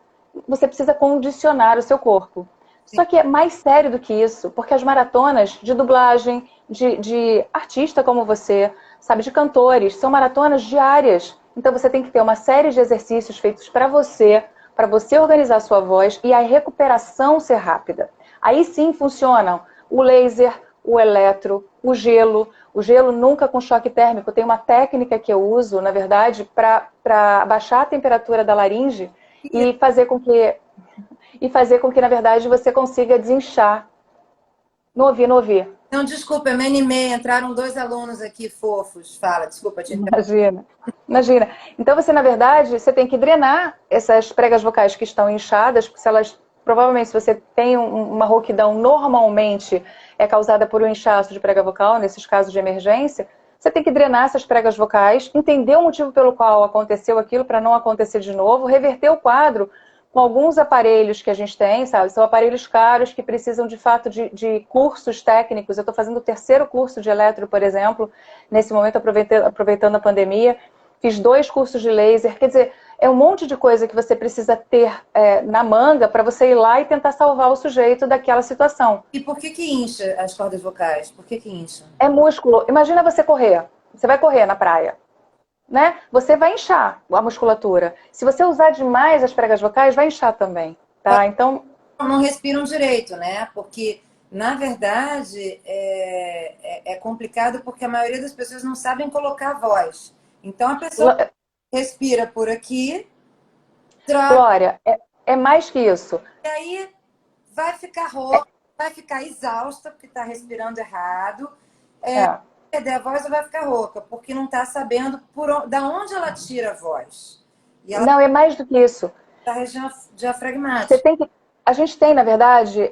você precisa condicionar o seu corpo. Só que é mais sério do que isso, porque as maratonas de dublagem, de artista como você, sabe, de cantores, são maratonas diárias. Então você tem que ter uma série de exercícios feitos para você organizar a sua voz e a recuperação ser rápida. Aí sim funcionam o laser, o eletro, o gelo. O gelo nunca com choque térmico. Tem uma técnica que eu uso, na verdade, para abaixar a temperatura da laringe e fazer com que, na verdade, você consiga desinchar. Não ouvi, não ouvi. Não, desculpa, eu me animei. Entraram dois alunos aqui fofos. Fala, desculpa te interromper. Imagina, imagina. Então você, na verdade, você tem que drenar essas pregas vocais que estão inchadas, porque se elas, provavelmente, se você tem uma rouquidão, normalmente é causada por um inchaço de prega vocal, nesses casos de emergência, você tem que drenar essas pregas vocais, entender o motivo pelo qual aconteceu aquilo para não acontecer de novo, reverter o quadro com alguns aparelhos que a gente tem, sabe? São aparelhos caros que precisam, de fato, de cursos técnicos. Eu estou fazendo o terceiro curso de eletro, por exemplo, nesse momento, aproveitando a pandemia. Fiz 2 cursos de laser. Quer dizer, é um monte de coisa que você precisa ter na manga para você ir lá e tentar salvar o sujeito daquela situação. E por que que incha as cordas vocais? Por que que incha? É músculo. Imagina você correr. Você vai correr na praia. Né? Você vai inchar a musculatura. Se você usar demais as pregas vocais, vai inchar também, tá? Então, Não respiram direito, né? Porque, na verdade, é complicado porque a maioria das pessoas não sabem colocar a voz. Então, a pessoa respira por aqui, troca, Glória, é mais que isso. e aí vai ficar rouca, vai ficar exausta, porque está respirando errado, É. perder a voz ou vai ficar rouca, porque não está sabendo da onde ela tira a voz. E ela Não, é mais do que isso. está na região Você diafragmática. tem que, a gente tem, na verdade,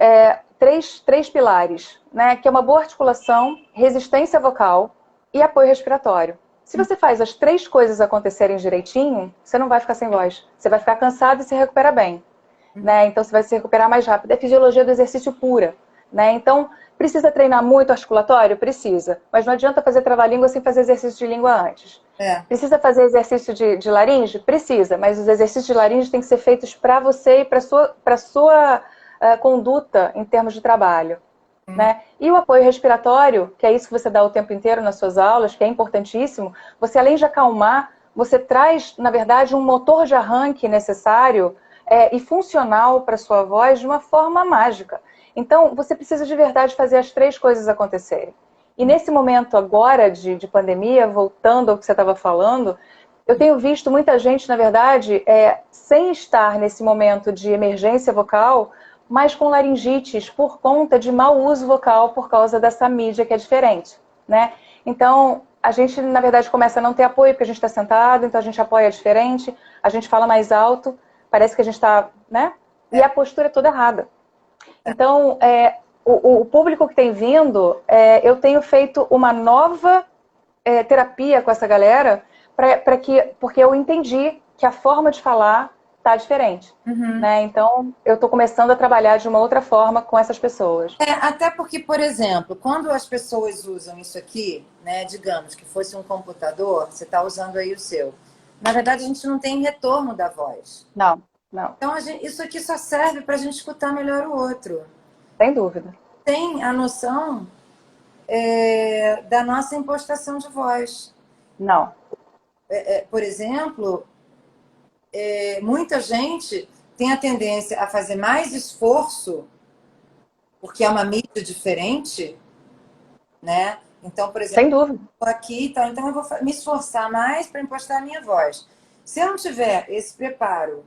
três pilares, né? Que é uma boa articulação, resistência vocal e apoio respiratório. Se você faz as três coisas acontecerem direitinho, você não vai ficar sem voz. Você vai ficar cansado e se recupera bem. Né? Então você vai se recuperar mais rápido. É fisiologia do exercício pura. Né? Então, precisa treinar muito articulatório? Precisa. Mas não adianta fazer trava-língua sem fazer exercício de língua antes. É, Precisa fazer exercício de laringe? Precisa, mas os exercícios de laringe têm que ser feitos para você e para sua conduta em termos de trabalho. Né? E o apoio respiratório, que é isso que você dá o tempo inteiro nas suas aulas, que é importantíssimo, você além de acalmar, você traz, na verdade, um motor de arranque necessário e funcional para a sua voz de uma forma mágica. Então, você precisa de verdade fazer as três coisas acontecerem. E nesse momento agora de pandemia, voltando ao que você estava falando, eu tenho visto muita gente, na verdade, sem estar nesse momento de emergência vocal, mas com laringites por conta de mau uso vocal por causa dessa mídia que é diferente, né? Então, a gente, na verdade, começa a não ter apoio porque a gente está sentado, então a gente apoia diferente, a gente fala mais alto, parece que a gente está, né? E a postura é toda errada. Então, o público que tem vindo, eu tenho feito uma nova terapia com essa galera, porque eu entendi que a forma de falar está diferente. Né? Então, eu estou começando a trabalhar de uma outra forma com essas pessoas. até porque, por exemplo, quando as pessoas usam isso aqui, né, digamos que fosse um computador, você está usando aí o seu. Na verdade, a gente não tem retorno da voz. Não, não, Então, isso aqui só serve para a gente escutar melhor o outro. sem dúvida. Tem a noção da nossa impostação de voz. Não. Por exemplo, muita gente tem a tendência a fazer mais esforço, porque é uma mídia diferente, né? Então, por exemplo, Sem dúvida. estou aqui, tá, então eu vou me esforçar mais para impostar a minha voz. Se eu não tiver esse preparo,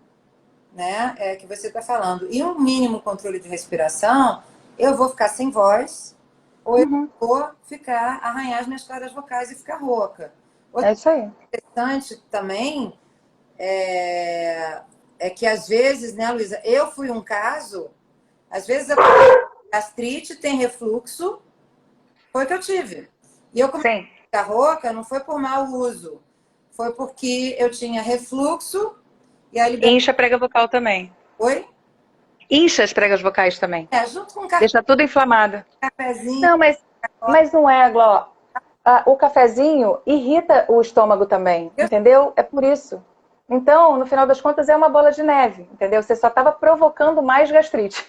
né, que você está falando, e um mínimo controle de respiração, eu vou ficar sem voz, ou eu vou arranhar as minhas cordas vocais e ficar rouca. É isso aí. Interessante também é que às vezes, né, Luísa, eu fui um caso, às vezes a gastrite tem refluxo, foi o que eu tive. E eu comecei Sim. a ficar rouca, não foi por mau uso, foi porque eu tinha refluxo e a liberdade. Incha a prega vocal também. Oi? Incha as pregas vocais também. Junto com um Deixa tudo inflamado. cafezinho. Não, mas não é, Gló. O cafezinho irrita o estômago também, entendeu? É por isso. Então, no final das contas, é uma bola de neve, entendeu? Você só estava provocando mais gastrite.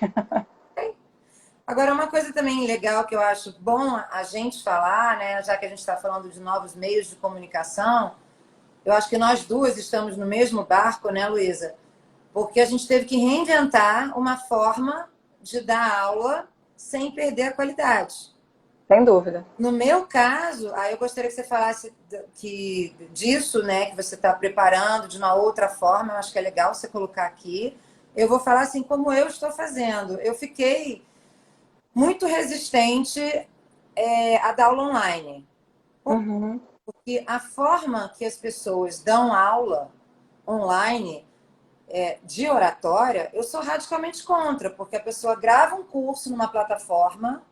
Agora, uma coisa também legal que eu acho bom a gente falar, né, já que a gente está falando de novos meios de comunicação, eu acho que nós duas estamos no mesmo barco, né, Luísa? Porque a gente teve que reinventar uma forma de dar aula sem perder a qualidade. Sem dúvida. No meu caso, aí eu gostaria que você falasse disso, né, que você está preparando de uma outra forma, eu acho que é legal você colocar aqui. Eu vou falar assim como eu estou fazendo. Eu fiquei muito resistente a dar aula online. Porque a forma que as pessoas dão aula online de oratória, eu sou radicalmente contra, porque a pessoa grava um curso numa plataforma,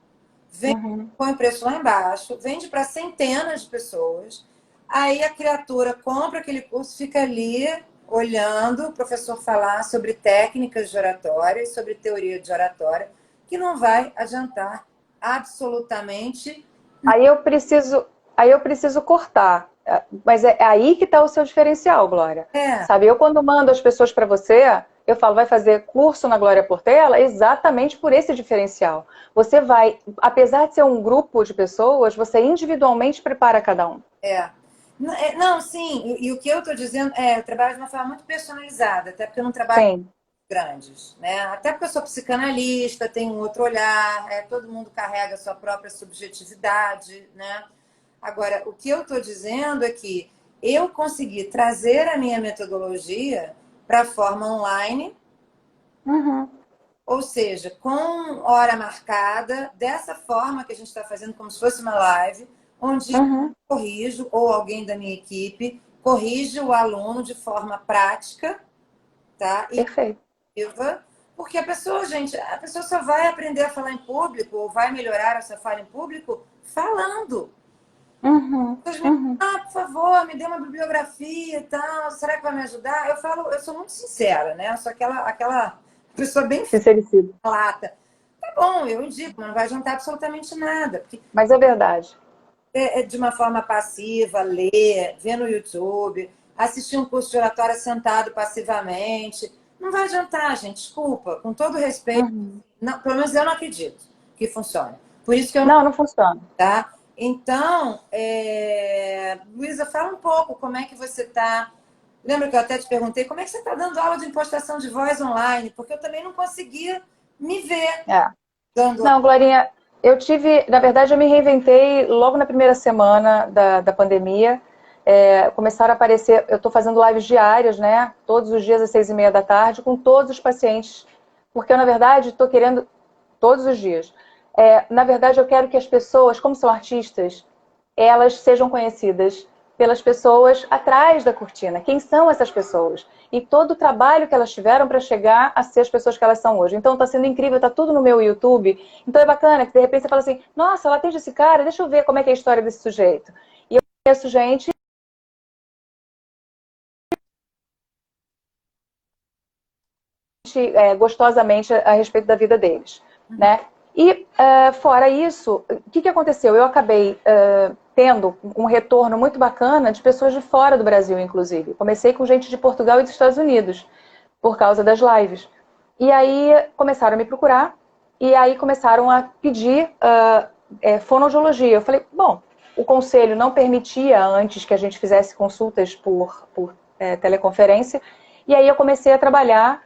põe o preço lá embaixo, vende para centenas de pessoas, aí a criatura compra aquele curso, fica ali olhando o professor falar sobre técnicas de oratória e sobre teoria de oratória, que não vai adiantar absolutamente. Aí eu preciso cortar. Mas é aí que está o seu diferencial, Glória. Sabe, eu quando mando as pessoas para você, eu falo, vai fazer curso na Glória Portela exatamente por esse diferencial. Você vai, apesar de ser um grupo de pessoas, você individualmente prepara cada um. Não, sim, e o que eu estou dizendo eu trabalho de uma forma muito personalizada, até porque eu não trabalho com grandes, né? Até porque eu sou psicanalista, tenho um outro olhar, todo mundo carrega a sua própria subjetividade, né? Agora, o que eu estou dizendo é que eu consegui trazer a minha metodologia para a forma online, Uhum. ou seja, com hora marcada, dessa forma que a gente está fazendo, como se fosse uma live, onde eu Uhum. corrijo, ou alguém da minha equipe, corrige o aluno de forma prática, tá? E Perfeito. viva, porque a pessoa, gente, a pessoa só vai aprender a falar em público, ou vai melhorar a sua fala em público, falando. Uhum. As pessoas me Uhum. falam, por favor, me dê uma bibliografia e tal, será que vai me ajudar? Eu falo, eu sou muito sincera, né? Eu sou aquela pessoa bem Sincericídio. lata. Tá bom, eu indico, mas não vai adiantar absolutamente nada. Porque Mas é verdade. é de uma forma passiva, ler, ver no YouTube, assistir um curso de oratória sentado passivamente. Não vai adiantar, gente. Desculpa, com todo respeito. Uhum. Não, pelo menos eu não acredito que funcione. Por isso que eu não. Não, não funciona. Tá? Então, Luísa, fala um pouco como é que você está. Lembra que eu até te perguntei como é que você está dando aula de impostação de voz online? Porque eu também não conseguia me ver É. dando aula. Não, Glorinha, eu tive, na verdade, eu me reinventei logo na primeira semana da pandemia. Começaram a aparecer, eu estou fazendo lives diárias, né? Todos os dias às 6:30 da tarde, com todos os pacientes, porque eu, na verdade, estou querendo todos os dias. Na verdade, eu quero que as pessoas, como são artistas, elas sejam conhecidas pelas pessoas atrás da cortina. Quem são essas pessoas? E todo o trabalho que elas tiveram para chegar a ser as pessoas que elas são hoje. Então está sendo incrível, está tudo no meu YouTube. Então é bacana que de repente você fala assim, nossa, ela atende esse cara, deixa eu ver como é que é a história desse sujeito. E eu conheço gente gostosamente a respeito da vida deles, né? E fora isso, o que aconteceu? Eu acabei tendo um retorno muito bacana de pessoas de fora do Brasil, inclusive. Comecei com gente de Portugal e dos Estados Unidos, por causa das lives. E aí começaram a me procurar, e aí começaram a pedir fonoaudiologia. Eu falei, bom, o conselho não permitia antes que a gente fizesse consultas por teleconferência, e aí eu comecei a trabalhar.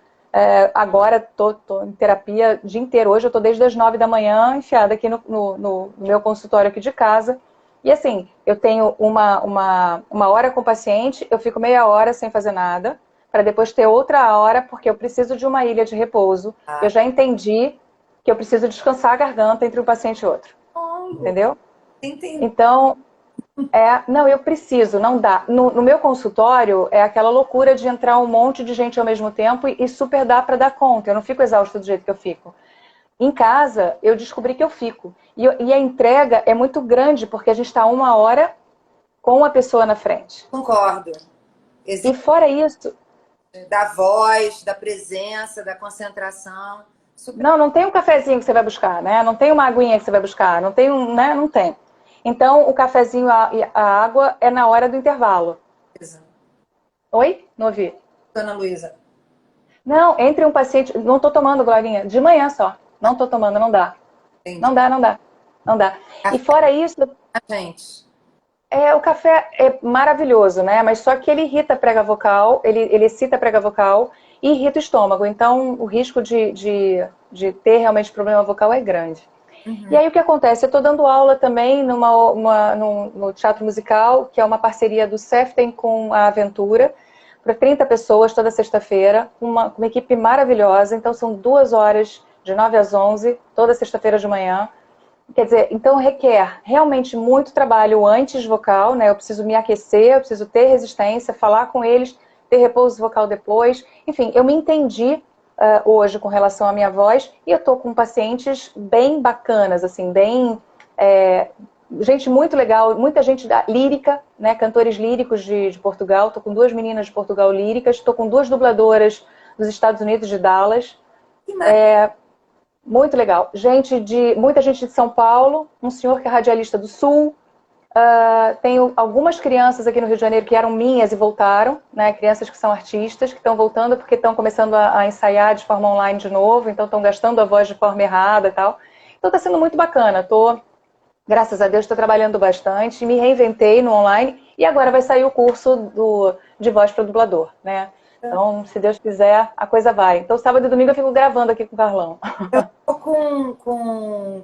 Agora tô em terapia o dia inteiro. Hoje eu tô desde as 9 da manhã enfiada aqui no meu consultório aqui de casa. E assim, eu tenho uma hora com o paciente, eu fico meia hora sem fazer nada, para depois ter outra hora, porque eu preciso de uma ilha de repouso. Eu Ah, já entendi que eu preciso descansar a garganta entre um paciente e outro. bom, Entendeu? entendi. Então, não, eu preciso, não dá. No meu consultório, é aquela loucura de entrar um monte de gente ao mesmo tempo e super dá para dar conta. Eu não fico exausta do jeito que eu fico. Em casa, eu descobri que eu fico. E a entrega é muito grande, porque a gente está uma hora com a pessoa na frente. Concordo. E Existe fora isso, da voz, da presença, da concentração. Super. não tem um cafezinho que você vai buscar, né? Não tem uma aguinha que você vai buscar, não tem um, né? Não tem. Então, o cafezinho e a água é na hora do intervalo. Oi? Não ouvi. Dona Luísa. Não, entre um paciente. Não tô tomando, Glorinha, de manhã só. Não tô tomando, não dá. Entendi. Não dá, não dá. Não dá. E Café, fora isso, gente. o café é maravilhoso, né? Mas só que ele irrita a prega vocal, ele excita a prega vocal e irrita o estômago. Então, o risco de ter realmente problema vocal é grande. E Uhum. aí o que acontece? Eu estou dando aula também no Teatro Musical, que é uma parceria do Seften com a Aventura, para 30 pessoas toda sexta-feira, uma equipe maravilhosa. Então são 2 horas, de 9 às 11, toda sexta-feira de manhã. Quer dizer, então requer realmente muito trabalho antes vocal, né? Eu preciso me aquecer, eu preciso ter resistência, falar com eles, ter repouso vocal depois. Enfim, eu me entendi hoje com relação à minha voz e eu tô com pacientes bem bacanas, assim, bem... gente muito legal, muita gente da lírica, né? Cantores líricos de Portugal. Tô com 2 meninas de Portugal líricas, tô com 2 dubladoras dos Estados Unidos, de Dallas. Que maravilha. Muito legal. Muita gente de São Paulo, um senhor que é radialista do Sul. Tenho algumas crianças aqui no Rio de Janeiro que eram minhas e voltaram, né? Crianças que são artistas, que estão voltando porque estão começando a ensaiar de forma online de novo, então estão gastando a voz de forma errada e tal. Então está sendo muito bacana. Graças a Deus, estou trabalhando bastante, me reinventei no online e agora vai sair o curso de voz para dublador, né? Então, se Deus quiser, a coisa vai. Então, sábado e domingo eu fico gravando aqui com o Carlão. Tô com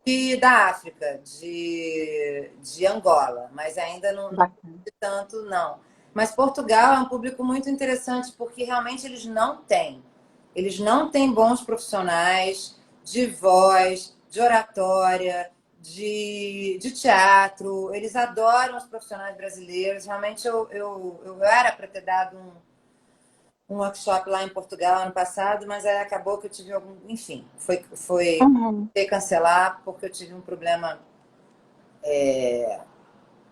E da África, de Angola, mas ainda não Bacana. de tanto, não. Mas Portugal é um público muito interessante porque realmente eles não têm. Eles não têm bons profissionais de voz, de oratória, de teatro. Eles adoram os profissionais brasileiros. Realmente eu era para ter dado um workshop lá em Portugal ano passado, mas aí acabou que eu tive algum. Enfim, foi Uhum, ter que cancelar porque eu tive um problema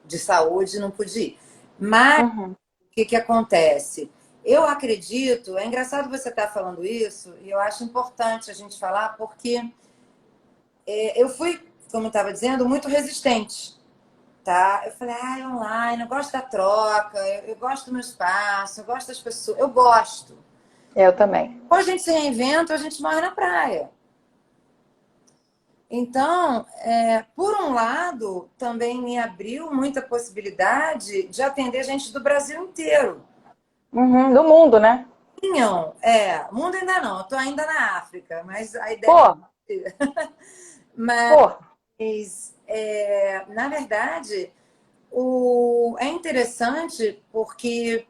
de saúde e não pude ir. Mas uhum, o que acontece? Eu acredito, é engraçado você estar falando isso, e eu acho importante a gente falar, porque eu fui, como eu estava dizendo, muito resistente. Tá? Eu falei, online, eu gosto da troca, eu gosto do meu espaço, eu gosto das pessoas, eu gosto. eu também. Ou a gente se reinventa, ou a gente morre na praia. Então, por um lado, também me abriu muita possibilidade de atender gente do Brasil inteiro. Uhum, do mundo, né? Tinham, mundo ainda não, eu estou ainda na África, mas a ideia Pô, é. Mas, pô. na verdade, é interessante porque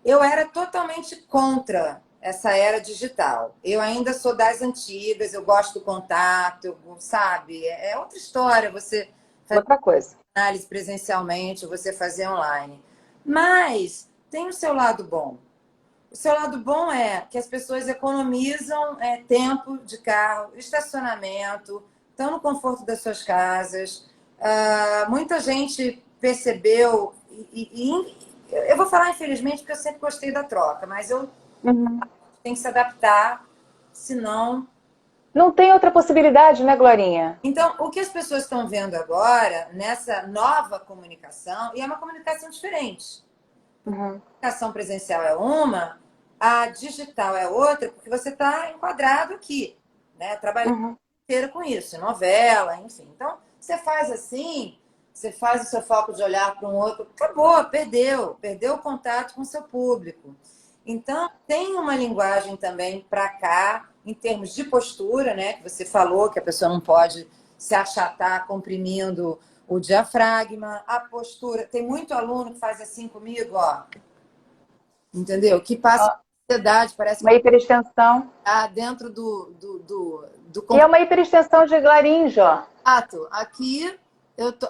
eu era totalmente contra essa era digital. Eu ainda sou das antigas, eu gosto do contato, sabe? É outra história você fazer Outra coisa. análise presencialmente, você fazer online. Mas tem o seu lado bom. O seu lado bom é que as pessoas economizam tempo de carro, estacionamento, estão no conforto das suas casas. Muita gente percebeu, eu vou falar infelizmente porque eu sempre gostei da troca, mas eu Uhum. tenho que se adaptar, senão. Não tem outra possibilidade, né, Glorinha? Então, o que as pessoas estão vendo agora nessa nova comunicação, e é uma comunicação diferente. Uhum, A comunicação presencial é uma, a digital é outra, porque você está enquadrado aqui, né? Trabalhando uhum, inteiro com isso, novela, enfim. Então, você faz assim, você faz o seu foco de olhar para um outro, acabou, perdeu o contato com o seu público. Então, tem uma linguagem também para cá, em termos de postura, né? Que você falou que a pessoa não pode se achatar comprimindo o diafragma, a postura. Tem muito aluno que faz assim comigo, ó, entendeu? Que passa Ó, ansiedade, parece que uma hiperextensão. está dentro do E é uma hiperextensão de laringe, ó. contato. Aqui,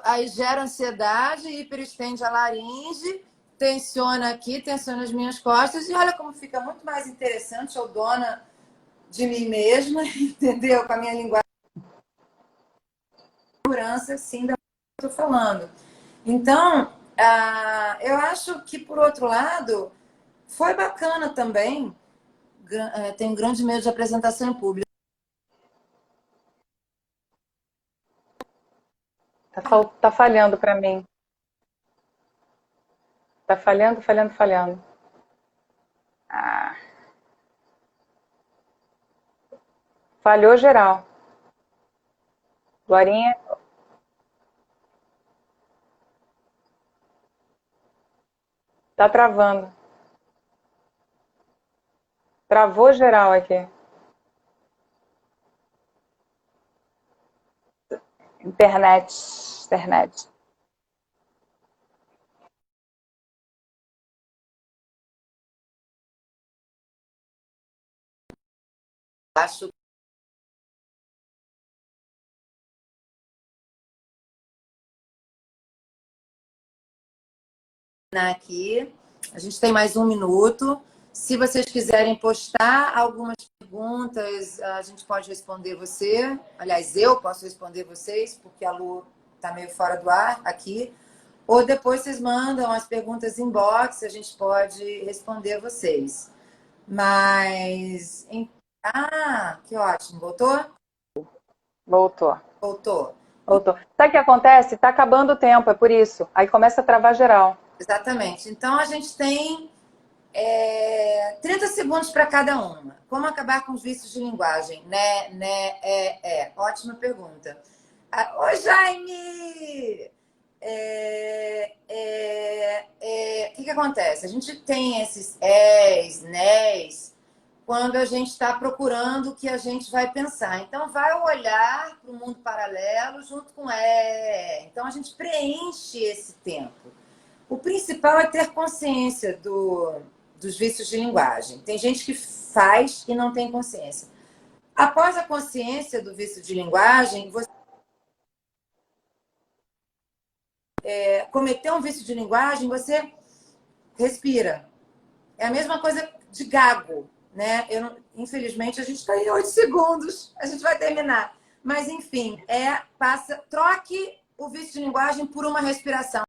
aí gera ansiedade, hiperestende a laringe, tensiona aqui, tensiona as minhas costas, e olha como fica muito mais interessante, eu dona de mim mesma, entendeu? Com a minha linguagem de segurança, sim, da que eu estou falando. Então, eu acho que, por outro lado, foi bacana também. Tenho grande medo de apresentação em público. Tá falhando para mim. Tá falhando, falhando, falhando. Ah, falhou geral. Glorinha, tá travando. Travou geral aqui. Internet, internet. Acho aqui. A gente tem mais um minuto. Se vocês quiserem postar algumas perguntas, a gente pode responder você. Aliás, eu posso responder vocês, porque a Lu está meio fora do ar aqui. Ou depois vocês mandam as perguntas inbox, a gente pode responder vocês. Mas. Que ótimo. Voltou? Voltou. Voltou. Voltou. Sabe o que acontece? Tá acabando o tempo, é por isso. Aí começa a travar geral. Exatamente. Então a gente tem 30 segundos para cada uma. Como acabar com os vícios de linguagem? Ótima pergunta. Oi, Jaime! O que acontece? A gente tem esses és, nés, quando a gente está procurando o que a gente vai pensar. Então, vai olhar para o mundo paralelo junto com Então, a gente preenche esse tempo. O principal é ter consciência dos vícios de linguagem. Tem gente que faz e não tem consciência. Após a consciência do vício de linguagem, você cometeu um vício de linguagem, você respira. É a mesma coisa de gago, né? Infelizmente, a gente está em 8 segundos, a gente vai terminar. Mas, enfim, troque o vício de linguagem por uma respiração.